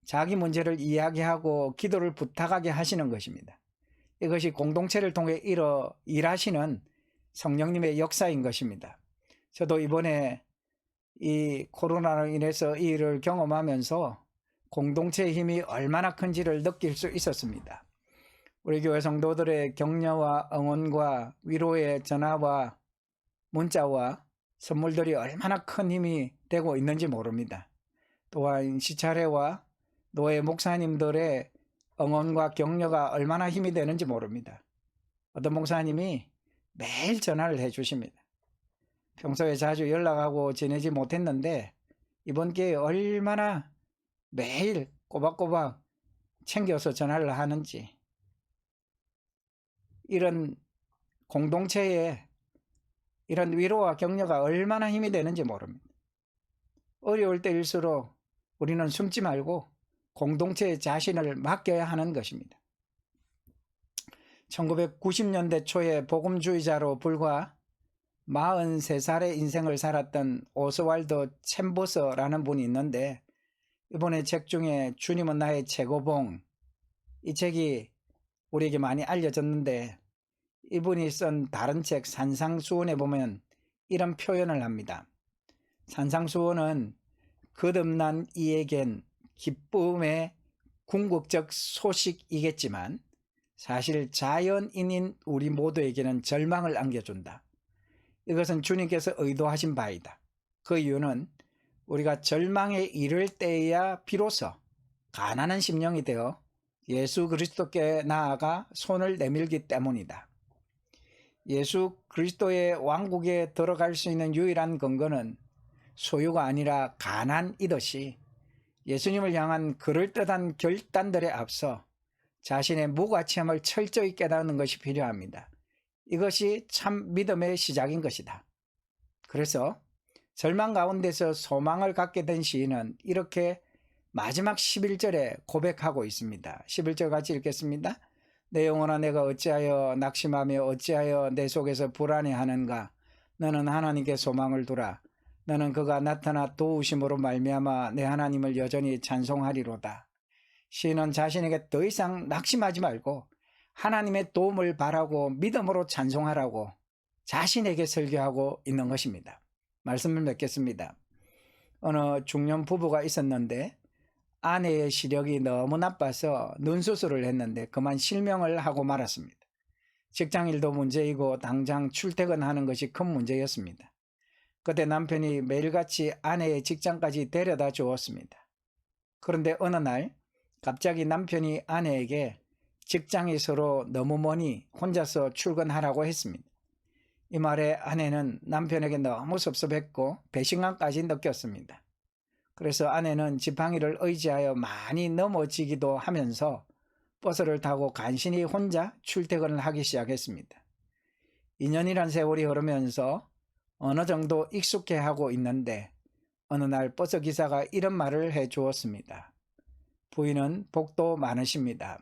자기 문제를 이야기하고 기도를 부탁하게 하시는 것입니다. 이것이 공동체를 통해 일하시는 성령님의 역사인 것입니다. 저도 이번에 이 코로나로 인해서 이 일을 경험하면서 공동체의 힘이 얼마나 큰지를 느낄 수 있었습니다. 우리 교회 성도들의 격려와 응원과 위로의 전화와 문자와 선물들이 얼마나 큰 힘이 되고 있는지 모릅니다. 또한 시차례와 노예 목사님들의 응원과 격려가 얼마나 힘이 되는지 모릅니다. 어떤 목사님이 매일 전화를 해주십니다. 평소에 자주 연락하고 지내지 못했는데 이번 기회에 얼마나 매일 꼬박꼬박 챙겨서 전화를 하는지, 이런 공동체에 이런 위로와 격려가 얼마나 힘이 되는지 모릅니다. 어려울 때일수록 우리는 숨지 말고 공동체에 자신을 맡겨야 하는 것입니다. 1990년대 초에 복음주의자로 불과 43살의 인생을 살았던 오스왈드 챔버스라는 분이 있는데, 이번에 책 중에 주님은 나의 최고봉, 이 책이 우리에게 많이 알려졌는데, 이분이 쓴 다른 책 산상수훈에 보면 이런 표현을 합니다. 산상수훈은 거듭난 이에겐 기쁨의 궁극적 소식이겠지만 사실 자연인인 우리 모두에게는 절망을 안겨준다. 이것은 주님께서 의도하신 바이다. 그 이유는 우리가 절망에 이를 때에야 비로소 가난한 심령이 되어 예수 그리스도께 나아가 손을 내밀기 때문이다. 예수 그리스도의 왕국에 들어갈 수 있는 유일한 근거는 소유가 아니라 가난이듯이 예수님을 향한 그럴듯한 결단들에 앞서 자신의 무가치함을 철저히 깨닫는 것이 필요합니다. 이것이 참 믿음의 시작인 것이다. 그래서 절망 가운데서 소망을 갖게 된 시인은 이렇게 마지막 11절에 고백하고 있습니다. 11절 같이 읽겠습니다. 내 영혼아, 내가 어찌하여 낙심하며 어찌하여 내 속에서 불안해하는가. 너는 하나님께 소망을 두라. 너는 그가 나타나 도우심으로 말미암아 내 하나님을 여전히 찬송하리로다. 시인은 자신에게 더 이상 낙심하지 말고 하나님의 도움을 바라고 믿음으로 찬송하라고 자신에게 설교하고 있는 것입니다. 말씀을 맺겠습니다. 어느 중년 부부가 있었는데 아내의 시력이 너무 나빠서 눈수술을 했는데 그만 실명을 하고 말았습니다. 직장일도 문제이고 당장 출퇴근하는 것이 큰 문제였습니다. 그때 남편이 매일같이 아내의 직장까지 데려다 주었습니다. 그런데 어느 날 갑자기 남편이 아내에게 직장이 서로 너무 머니 혼자서 출근하라고 했습니다. 이 말에 아내는 남편에게 너무 섭섭했고 배신감까지 느꼈습니다. 그래서 아내는 지팡이를 의지하여 많이 넘어지기도 하면서 버스를 타고 간신히 혼자 출퇴근을 하기 시작했습니다. 2년이란 세월이 흐르면서 어느 정도 익숙해하고 있는데 어느 날 버스 기사가 이런 말을 해주었습니다. 부인은 복도 많으십니다.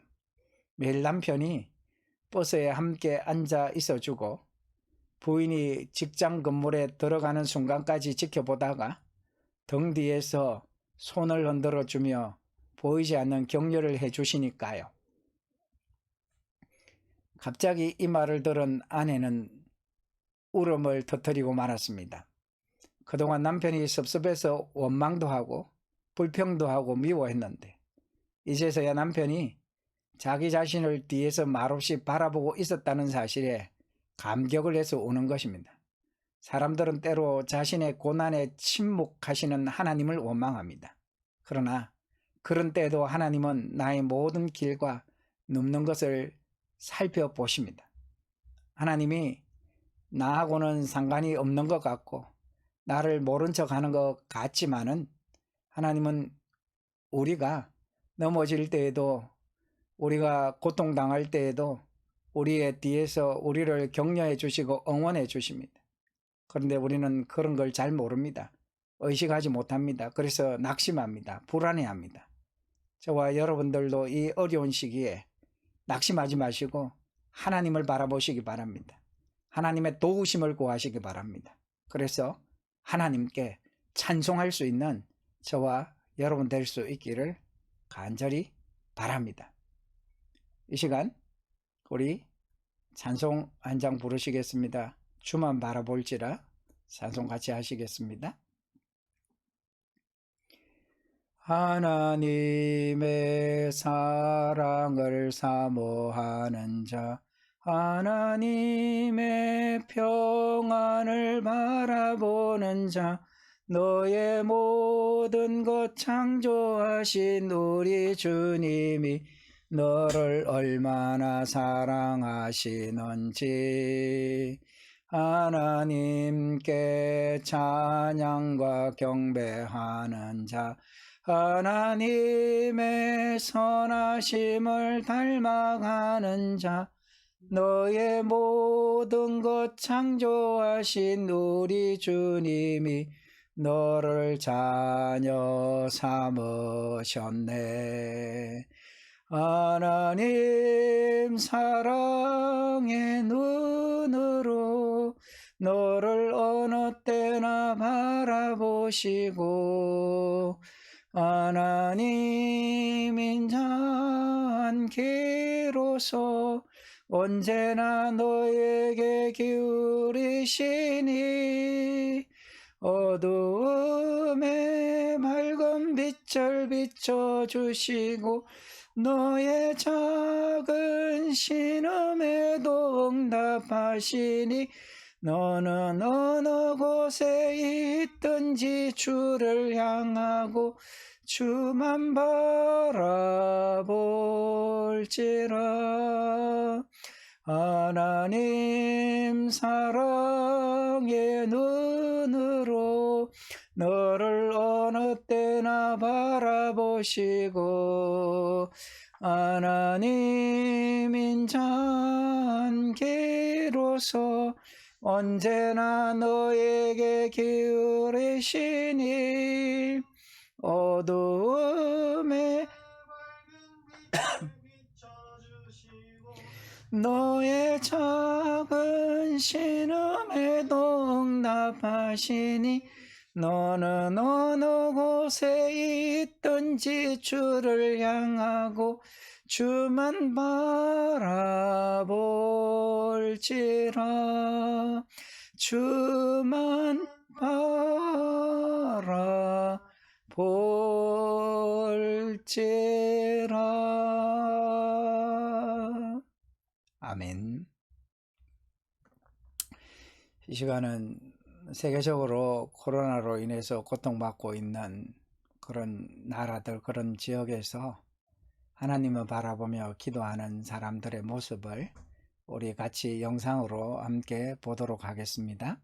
매일 남편이 버스에 함께 앉아 있어주고 부인이 직장 건물에 들어가는 순간까지 지켜보다가 등 뒤에서 손을 흔들어 주며 보이지 않는 격려를 해주시니까요. 갑자기 이 말을 들은 아내는 울음을 터뜨리고 말았습니다. 그동안 남편이 섭섭해서 원망도 하고 불평도 하고 미워했는데 이제서야 남편이 자기 자신을 뒤에서 말없이 바라보고 있었다는 사실에 감격을 해서 우는 것입니다. 사람들은 때로 자신의 고난에 침묵하시는 하나님을 원망합니다. 그러나 그런 때에도 하나님은 나의 모든 길과 눕는 것을 살펴보십니다. 하나님이 나하고는 상관이 없는 것 같고 나를 모른 척하는 것 같지만은 하나님은 우리가 넘어질 때에도 우리가 고통당할 때에도 우리의 뒤에서 우리를 격려해 주시고 응원해 주십니다. 그런데 우리는 그런 걸 잘 모릅니다. 의식하지 못합니다. 그래서 낙심합니다. 불안해합니다. 저와 여러분들도 이 어려운 시기에 낙심하지 마시고 하나님을 바라보시기 바랍니다. 하나님의 도우심을 구하시기 바랍니다. 그래서 하나님께 찬송할 수 있는 저와 여러분 될 수 있기를 간절히 바랍니다. 이 시간 우리 찬송 한 장 부르시겠습니다. 주만 바라볼지라 찬송 같이 하시겠습니다. 하나님의 사랑을 사모하는 자, 하나님의 평안을 바라보는 자, 너의 모든 것 창조하신 우리 주님이 너를 얼마나 사랑하시는지 하나님께 찬양과 경배하는 자, 하나님의 선하심을 닮아가는 자, 너의 모든 것 창조하신 우리 주님이 너를 자녀 삼으셨네. 하나님 사랑의 눈으로 너를 어느 때나 바라보시고 하나님 인자한 귀로서 언제나 너에게 기울이시니 어두움에 밝은 빛을 비춰주시고 너의 작은 신음에도 응답하시니 너는 어느 곳에 있든지 주를 향하고 주만 바라볼지라. 하나님 사랑의 눈으로 너를 어느 때나 바라보시고 하나님 인자한 귀로서 언제나 너에게 기울이시니 어두움에 너의 작은 신음에도 응답하시니 너는 어느 곳에 있든지 주를 향하고 주만 바라볼지라. 주만 바라볼지라. 아멘. 이 시간은 세계적으로 코로나로 인해서 고통받고 있는 그런 나라들, 그런 지역에서 하나님을 바라보며 기도하는 사람들의 모습을 우리 같이 영상으로 함께 보도록 하겠습니다.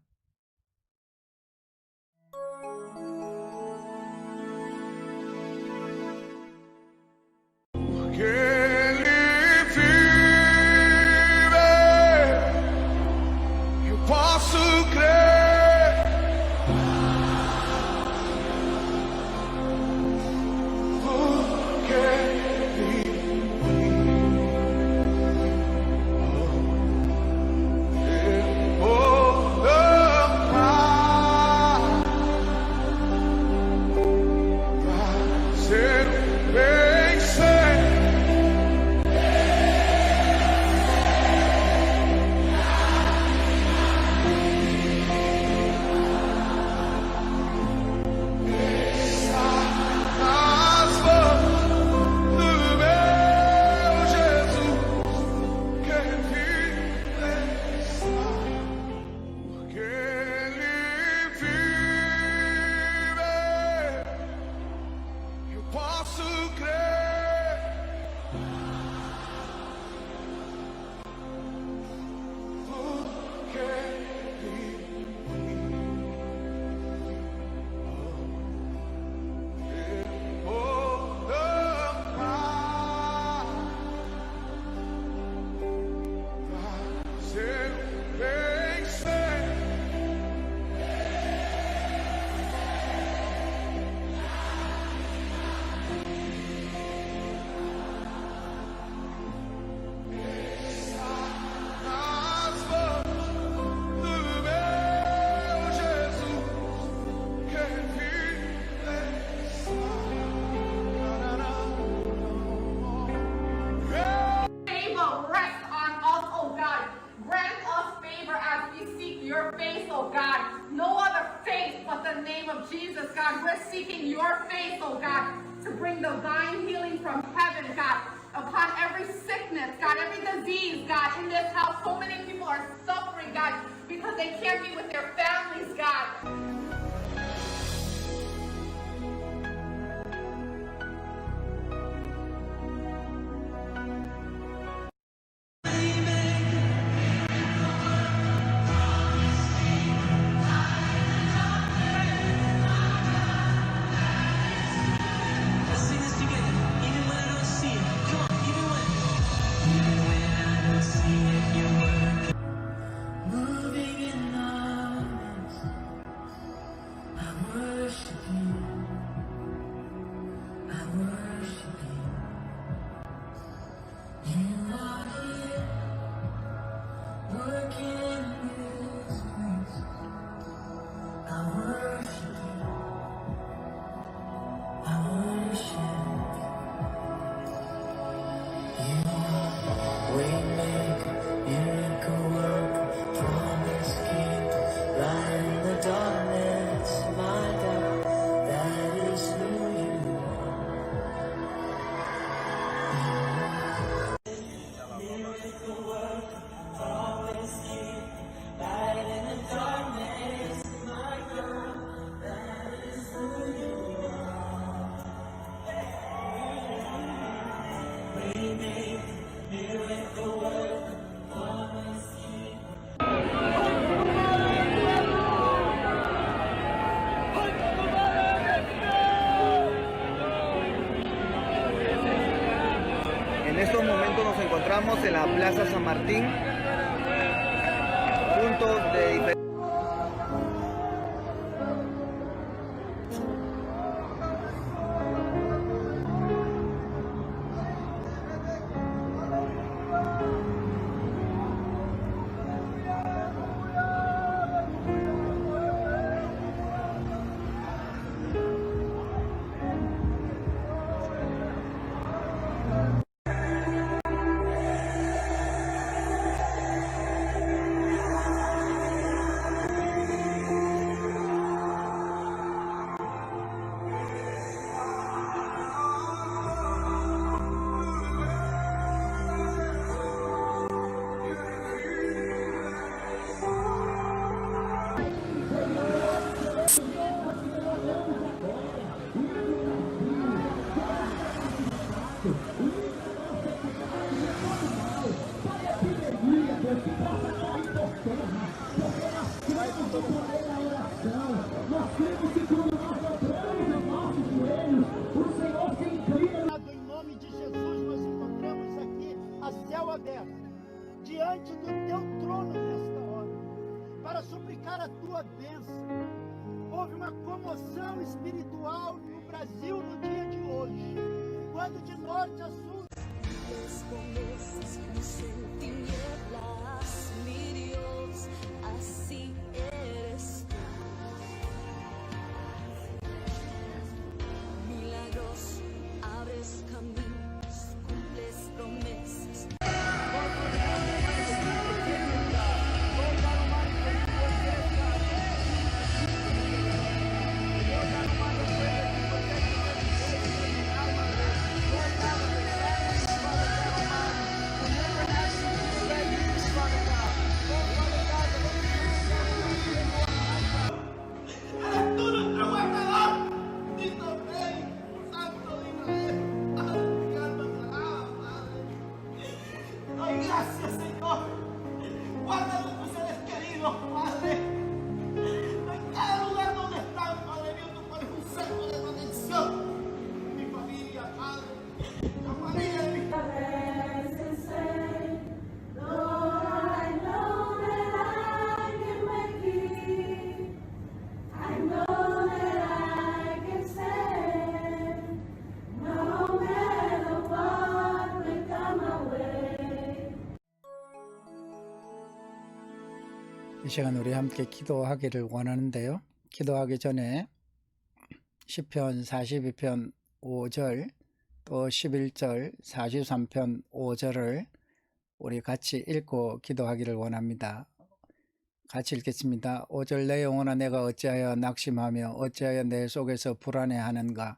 No other faith but the name of Jesus, God. We're seeking your face, oh God. bring divine healing from heaven, God, upon every sickness, God, every disease, God, in this house. So many people are suffering, God, because they can't be with their families, God. Let's sing this together. Even when I don't see it. Come on, even when I don't see it, you're working. Moving in numbers. I worship you. I worship you. You are here, working in this place. I worship you. I worship you. Waymaker, miracle worker, promise keeper, light in the darkness, my God, that is who you are. Miracle worker, promise keeper, light in the darkness, my God, that is who you are. Waymaker, miracle worker, promise keeper. En estos momentos nos encontramos en la Plaza San Martín, puntos de diferentes. Em nome de Jesus, nós encontramos aqui a céu aberto, diante do teu trono nesta hora, para suplicar a tua bênção. Houve uma comoção espiritual no Brasil no dia de hoje, quando de norte a sul. Los começos en tinieblas, mi Dios, así eres tú. Milagros, abres caminos, cumples promesas. Eres tú nuestro guardador, bendito Rey, Santo de Israel. Ay, alma te alaba, Padre. Ay, gracias, Señor. Guarda a nuestros seres queridos, Padre. En cada lugar donde están, Padre Dios, tú pones un cerco de protección. Mi familia, Padre. La familia de mi 이 시간 우리 함께 기도하기를 원하는데요. 기도하기 전에 시편 42편 5절 또 11절 43편 5절을 우리 같이 읽고 기도하기를 원합니다. 같이 읽겠습니다. 5절 내 영혼아 내가 어찌하여 낙심하며 어찌하여 내 속에서 불안해하는가.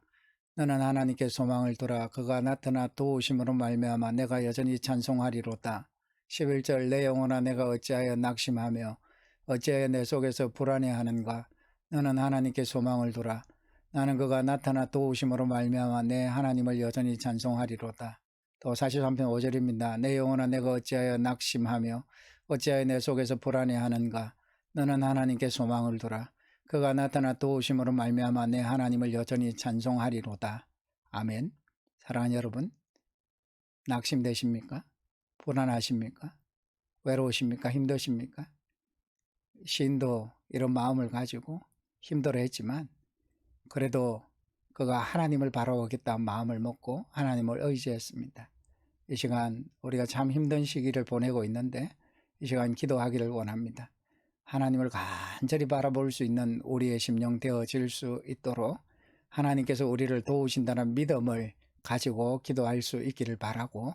너는 하나님께 소망을 두라. 그가 나타나 도우심으로 말미암아 내가 여전히 찬송하리로다. 11절 내 영혼아 내가 어찌하여 낙심하며 어찌하여 내 속에서 불안해하는가. 너는 하나님께 소망을 두라. 나는 그가 나타나 도우심으로 말미암아 내 하나님을 여전히 찬송하리로다. 또 43편 5절입니다. 내 영혼아 내가 어찌하여 낙심하며 어찌하여 내 속에서 불안해하는가. 너는 하나님께 소망을 두라. 그가 나타나 도우심으로 말미암아 내 하나님을 여전히 찬송하리로다. 아멘. 사랑하는 여러분, 낙심되십니까? 불안하십니까? 외로우십니까? 힘드십니까? 시인도 이런 마음을 가지고 힘들어했지만 그래도 그가 하나님을 바라보겠다는 마음을 먹고 하나님을 의지했습니다. 이 시간 우리가 참 힘든 시기를 보내고 있는데 이 시간 기도하기를 원합니다. 하나님을 간절히 바라볼 수 있는 우리의 심령 되어질 수 있도록 하나님께서 우리를 도우신다는 믿음을 가지고 기도할 수 있기를 바라고,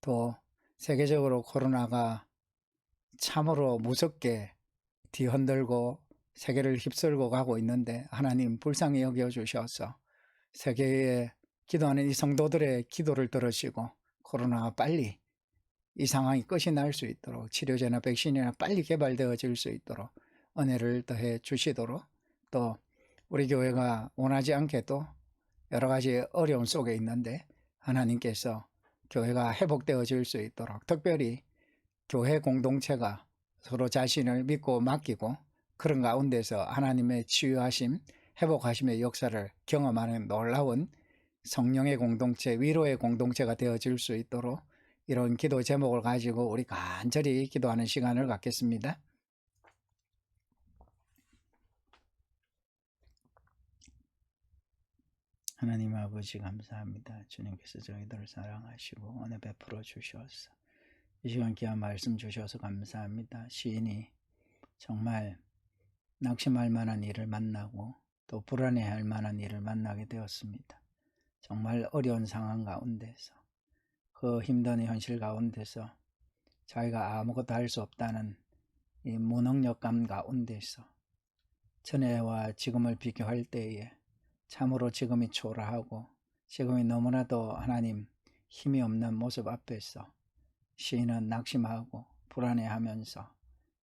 또 세계적으로 코로나가 참으로 무섭게 뒤흔들고 세계를 휩쓸고 가고 있는데 하나님 불쌍히 여겨주셔서 세계에 기도하는 이 성도들의 기도를 들으시고 코로나가 빨리 이 상황이 끝이 날 수 있도록, 치료제나 백신이나 빨리 개발되어질 수 있도록 은혜를 더해 주시도록, 또 우리 교회가 원하지 않게도 여러 가지 어려움 속에 있는데 하나님께서 교회가 회복되어질 수 있도록, 특별히 교회 공동체가 서로 자신을 믿고 맡기고 그런 가운데서 하나님의 치유하심, 회복하심의 역사를 경험하는 놀라운 성령의 공동체, 위로의 공동체가 되어질 수 있도록 이런 기도 제목을 가지고 우리 간절히 기도하는 시간을 갖겠습니다. 하나님 아버지 감사합니다. 주님께서 저희들을 사랑하시고 은혜 베풀어 주셔서 이 시간 귀한 말씀 주셔서 감사합니다. 시인이 정말 낙심할 만한 일을 만나고 또 불안해할 만한 일을 만나게 되었습니다. 정말 어려운 상황 가운데서, 그 힘든 현실 가운데서 자기가 아무것도 할 수 없다는 이 무능력감 가운데서 전에와 지금을 비교할 때에 참으로 지금이 초라하고 지금이 너무나도 하나님 힘이 없는 모습 앞에서 시인은 낙심하고 불안해하면서,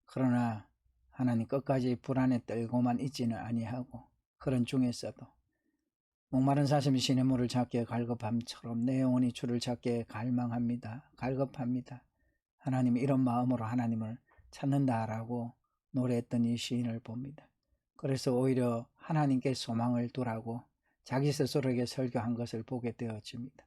그러나 하나님 끝까지 불안에 떨고만 있지는 아니하고 그런 중에서도 목마른 사슴이 시냇물을 찾기에 갈급함처럼 내 영혼이 주를 찾기에 갈망합니다. 갈급합니다. 하나님, 이런 마음으로 하나님을 찾는다라고 노래했던 이 시인을 봅니다. 그래서 오히려 하나님께 소망을 두라고 자기 스스로에게 설교한 것을 보게 되어집니다.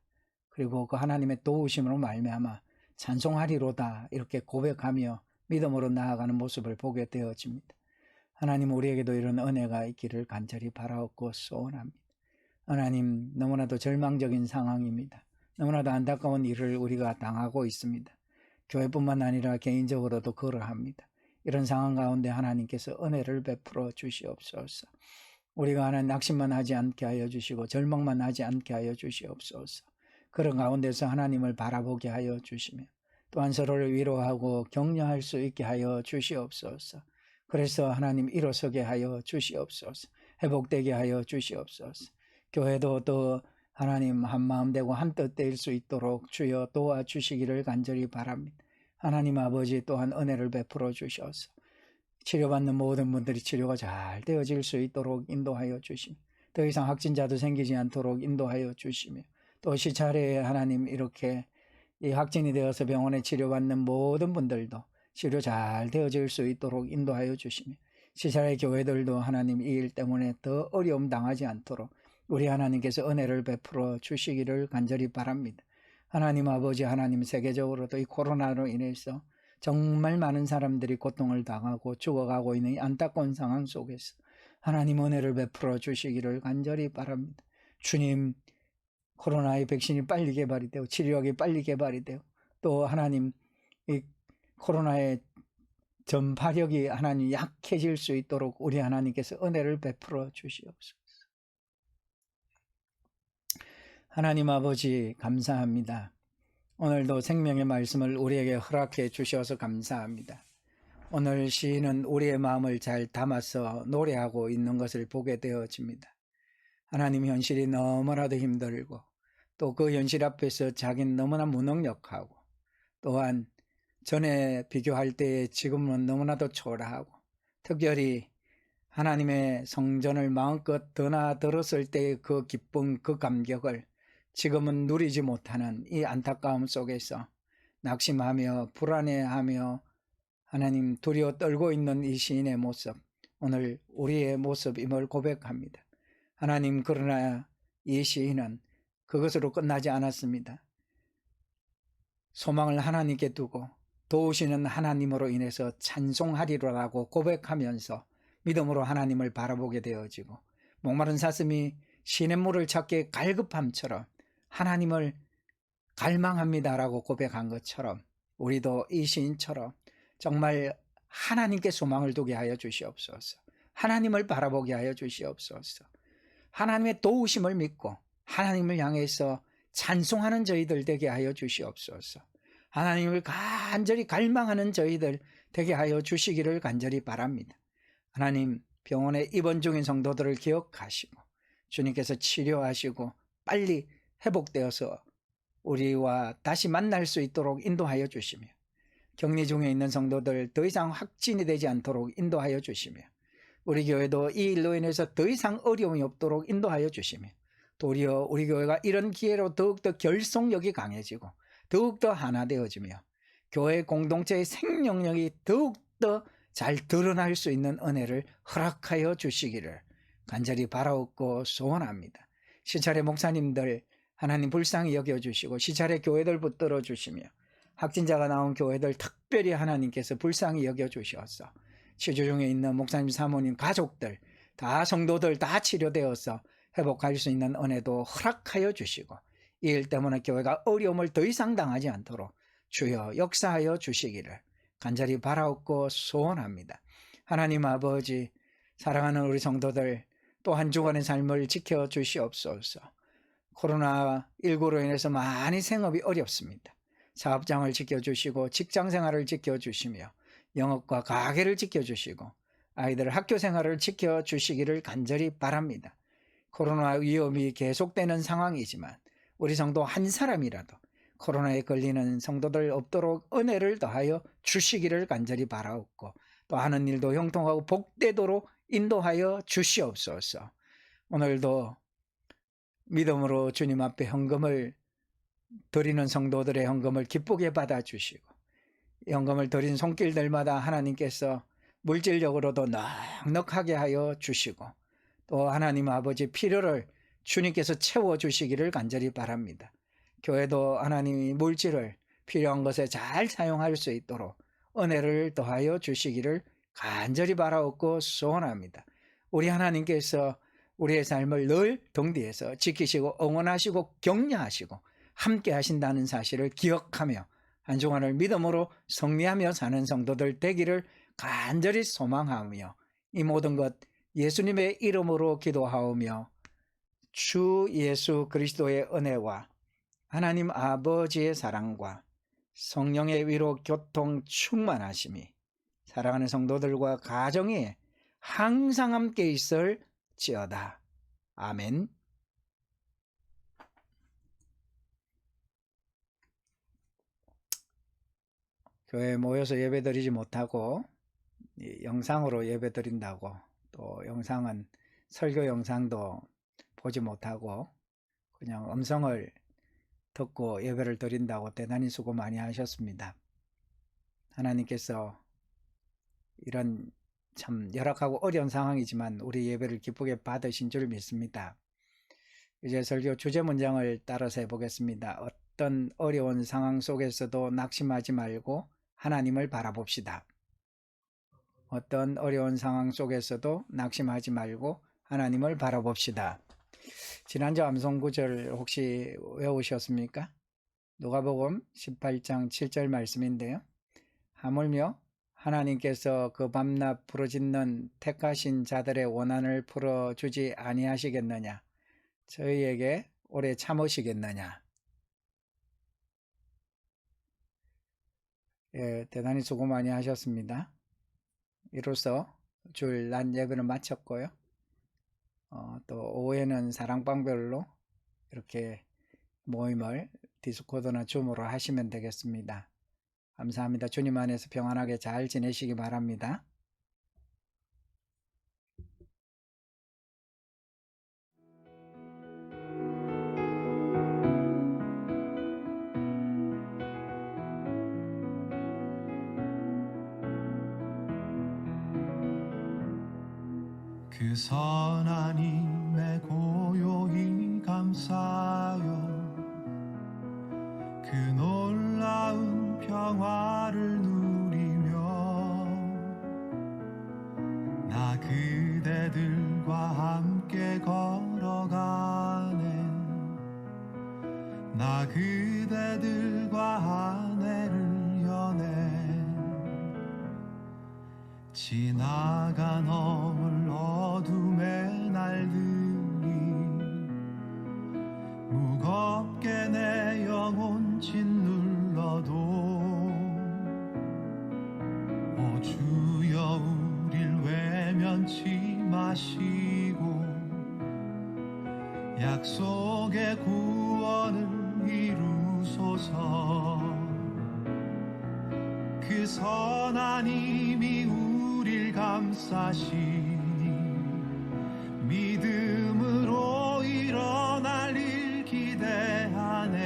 그리고 그 하나님의 도우심으로 말미암아 찬송하리로다 이렇게 고백하며 믿음으로 나아가는 모습을 보게 되어집니다. 하나님, 우리에게도 이런 은혜가 있기를 간절히 바라옵고 소원합니다. 하나님, 너무나도 절망적인 상황입니다. 너무나도 안타까운 일을 우리가 당하고 있습니다. 교회뿐만 아니라 개인적으로도 그러합니다. 이런 상황 가운데 하나님께서 은혜를 베풀어 주시옵소서. 우리가 하나님 낙심만 하지 않게 하여 주시고 절망만 하지 않게 하여 주시옵소서. 그런 가운데서 하나님을 바라보게 하여 주시며 또한 서로를 위로하고 격려할 수 있게 하여 주시옵소서. 그래서 하나님 일어서게 하여 주시옵소서. 회복되게 하여 주시옵소서. 교회도 또 하나님 한마음 되고 한뜻 될 수 있도록 주여 도와주시기를 간절히 바랍니다. 하나님 아버지, 또한 은혜를 베풀어 주셔서 치료받는 모든 분들이 치료가 잘 되어질 수 있도록 인도하여 주시며, 더 이상 확진자도 생기지 않도록 인도하여 주시며, 또 시차례에 하나님 이렇게 이 확진이 되어서 병원에 치료받는 모든 분들도 치료 잘 되어질 수 있도록 인도하여 주시며, 시차례 교회들도 하나님 이 일 때문에 더 어려움 당하지 않도록 우리 하나님께서 은혜를 베풀어 주시기를 간절히 바랍니다. 하나님 아버지, 하나님 세계적으로도 이 코로나로 인해서 정말 많은 사람들이 고통을 당하고 죽어가고 있는 이 안타까운 상황 속에서 하나님 은혜를 베풀어 주시기를 간절히 바랍니다. 주님, 코로나의 백신이 빨리 개발이 되고 치료약이 빨리 개발이 되고 또 하나님 이 코로나의 전파력이 하나님 약해질 수 있도록 우리 하나님께서 은혜를 베풀어 주시옵소서. 하나님 아버지 감사합니다. 오늘도 생명의 말씀을 우리에게 허락해 주셔서 감사합니다. 오늘 시인은 우리의 마음을 잘 담아서 노래하고 있는 것을 보게 되어집니다. 하나님 현실이 너무나도 힘들고 또 그 현실 앞에서 자기는 너무나 무능력하고 또한 전에 비교할 때에 지금은 너무나도 초라하고 특별히 하나님의 성전을 마음껏 드나들었을 때의 그 기쁨, 그 감격을 지금은 누리지 못하는 이 안타까움 속에서 낙심하며 불안해하며 하나님 두려워 떨고 있는 이 시인의 모습, 오늘 우리의 모습임을 고백합니다. 하나님, 그러나 이 시인은 그것으로 끝나지 않았습니다. 소망을 하나님께 두고 도우시는 하나님으로 인해서 찬송하리로라고 고백하면서 믿음으로 하나님을 바라보게 되어지고 목마른 사슴이 시냇물을 찾기에 갈급함처럼 하나님을 갈망합니다라고 고백한 것처럼 우리도 이 시인처럼 정말 하나님께 소망을 두게 하여 주시옵소서. 하나님을 바라보게 하여 주시옵소서. 하나님의 도우심을 믿고 하나님을 향해서 찬송하는 저희들 되게 하여 주시옵소서. 하나님을 간절히 갈망하는 저희들 되게 하여 주시기를 간절히 바랍니다. 하나님, 병원에 입원 중인 성도들을 기억하시고 주님께서 치료하시고 빨리 회복되어서 우리와 다시 만날 수 있도록 인도하여 주시며 격리 중에 있는 성도들 더 이상 확진이 되지 않도록 인도하여 주시며 우리 교회도 이 일로 인해서 더 이상 어려움이 없도록 인도하여 주시며 도리어 우리 교회가 이런 기회로 더욱더 결속력이 강해지고 더욱더 하나 되어지며 교회 공동체의 생명력이 더욱더 잘 드러날 수 있는 은혜를 허락하여 주시기를 간절히 바라옵고 소원합니다. 시찰의 목사님들 하나님 불쌍히 여겨주시고 시찰의 교회들 붙들어 주시며 확진자가 나온 교회들 특별히 하나님께서 불쌍히 여겨주셔서 치료 중에 있는 목사님 사모님 가족들 다 성도들 다 치료되어서 회복할 수 있는 은혜도 허락하여 주시고 이 일 때문에 교회가 어려움을 더 이상 당하지 않도록 주여 역사하여 주시기를 간절히 바라옵고 소원합니다. 하나님 아버지, 사랑하는 우리 성도들 또 한 주간의 삶을 지켜주시옵소서. 코로나19로 인해서 많이 생업이 어렵습니다. 사업장을 지켜주시고 직장생활을 지켜주시며 영업과 가게를 지켜주시고 아이들 학교 생활을 지켜주시기를 간절히 바랍니다. 코로나 위험이 계속되는 상황이지만 우리 성도 한 사람이라도 코로나에 걸리는 성도들 없도록 은혜를 더하여 주시기를 간절히 바라옵고 또 하는 일도 형통하고 복되도록 인도하여 주시옵소서. 오늘도 믿음으로 주님 앞에 헌금을 드리는 성도들의 헌금을 기쁘게 받아주시고 헌금을 드린 손길들마다 하나님께서 물질력으로도 넉넉하게 하여 주시고 또 하나님 아버지 필요를 주님께서 채워주시기를 간절히 바랍니다. 교회도 하나님이 물질을 필요한 것에 잘 사용할 수 있도록 은혜를 더하여 주시기를 간절히 바라옵고 소원합니다. 우리 하나님께서 우리의 삶을 늘 등뒤에서 지키시고 응원하시고 격려하시고 함께 하신다는 사실을 기억하며 한 주간을 믿음으로 승리하며 사는 성도들 되기를 간절히 소망하며 이 모든 것 예수님의 이름으로 기도하오며 주 예수 그리스도의 은혜와 하나님 아버지의 사랑과 성령의 위로 교통 충만하심이 사랑하는 성도들과 가정에 항상 함께 있을지어다. 아멘. 교회에 모여서 예배드리지 못하고 영상으로 예배드린다고 또 영상은 설교 영상도 보지 못하고 그냥 음성을 듣고 예배를 드린다고 대단히 수고 많이 하셨습니다. 하나님께서 이런 참 열악하고 어려운 상황이지만 우리 예배를 기쁘게 받으신 줄 믿습니다. 이제 설교 주제 문장을 따라서 해보겠습니다. 어떤 어려운 상황 속에서도 낙심하지 말고 하나님을 바라봅시다. 어떤 어려운 상황 속에서도 낙심하지 말고 하나님을 바라봅시다. 지난주 암송 구절 혹시 외우셨습니까? 누가복음 18장 7절 말씀인데요. 하물며 하나님께서 그 밤낮 부르짖는 택하신 자들의 원한을 풀어주지 아니하시겠느냐? 저희에게 오래 참으시겠느냐? 예, 대단히 수고 많이 하셨습니다. 이로써 주일 낮 예배는 마쳤고요. 또 오후에는 사랑방별로 이렇게 모임을 디스코드나 줌으로 하시면 되겠습니다. 감사합니다. 주님 안에서 평안하게 잘 지내시기 바랍니다. 그 선한 힘에 고요히 감사요 그 놀라운 평화를 누리며 나 그대들과 함께 걸어가네 나 그대들과 한 해를 여네 지나가 넘을 어둠의 날들이 무겁게 내 영혼 짓눌러도 오 주여 우릴 외면치 마시고 약속의 구원을 이루소서 그 선한 힘이 우릴 감싸시니 믿음으로 일어날 일 기대하네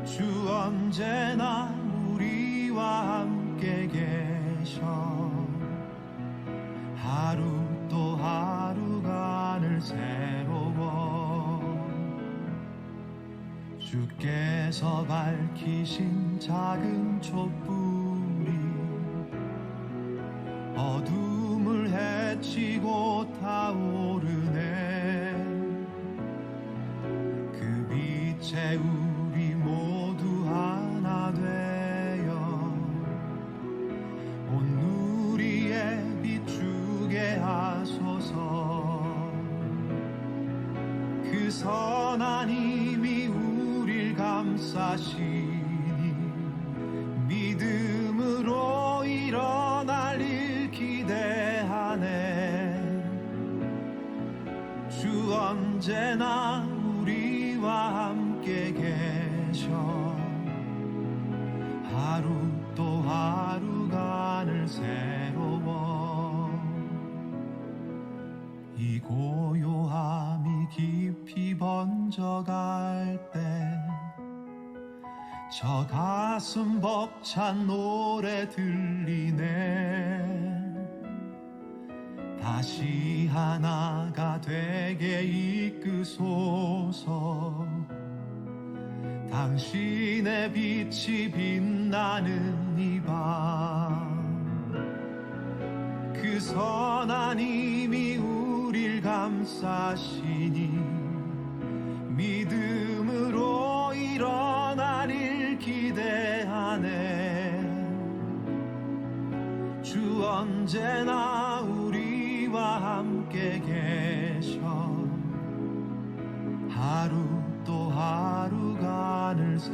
주 언제나 우리와 함께 계셔 하루 또 하루가 늘 새로워 주께서 밝히신 작은 촛불이 어둠을 헤치고 타오르네 그 빛에 우리 모두 하나 되어 온 누리에 비추게 하소서 그 선한 힘이 우릴 감싸시니 믿음으로 일어날 일 기대하네 주 언제나 우리와 함께 계셔 하루 또 하루가 늘 새로워 이 고요함이 깊이 번져갈 때 저 가슴 벅찬 노래 들리네 다시 하나가 되게 이끄소서 당신의 빛이 빛나는 이 밤 그 선한 힘이 우릴 감싸시니 믿음으로 일어날 일 기대하네 주 언제나 우리와 함께 계셔 하루 또 하루가 늘 새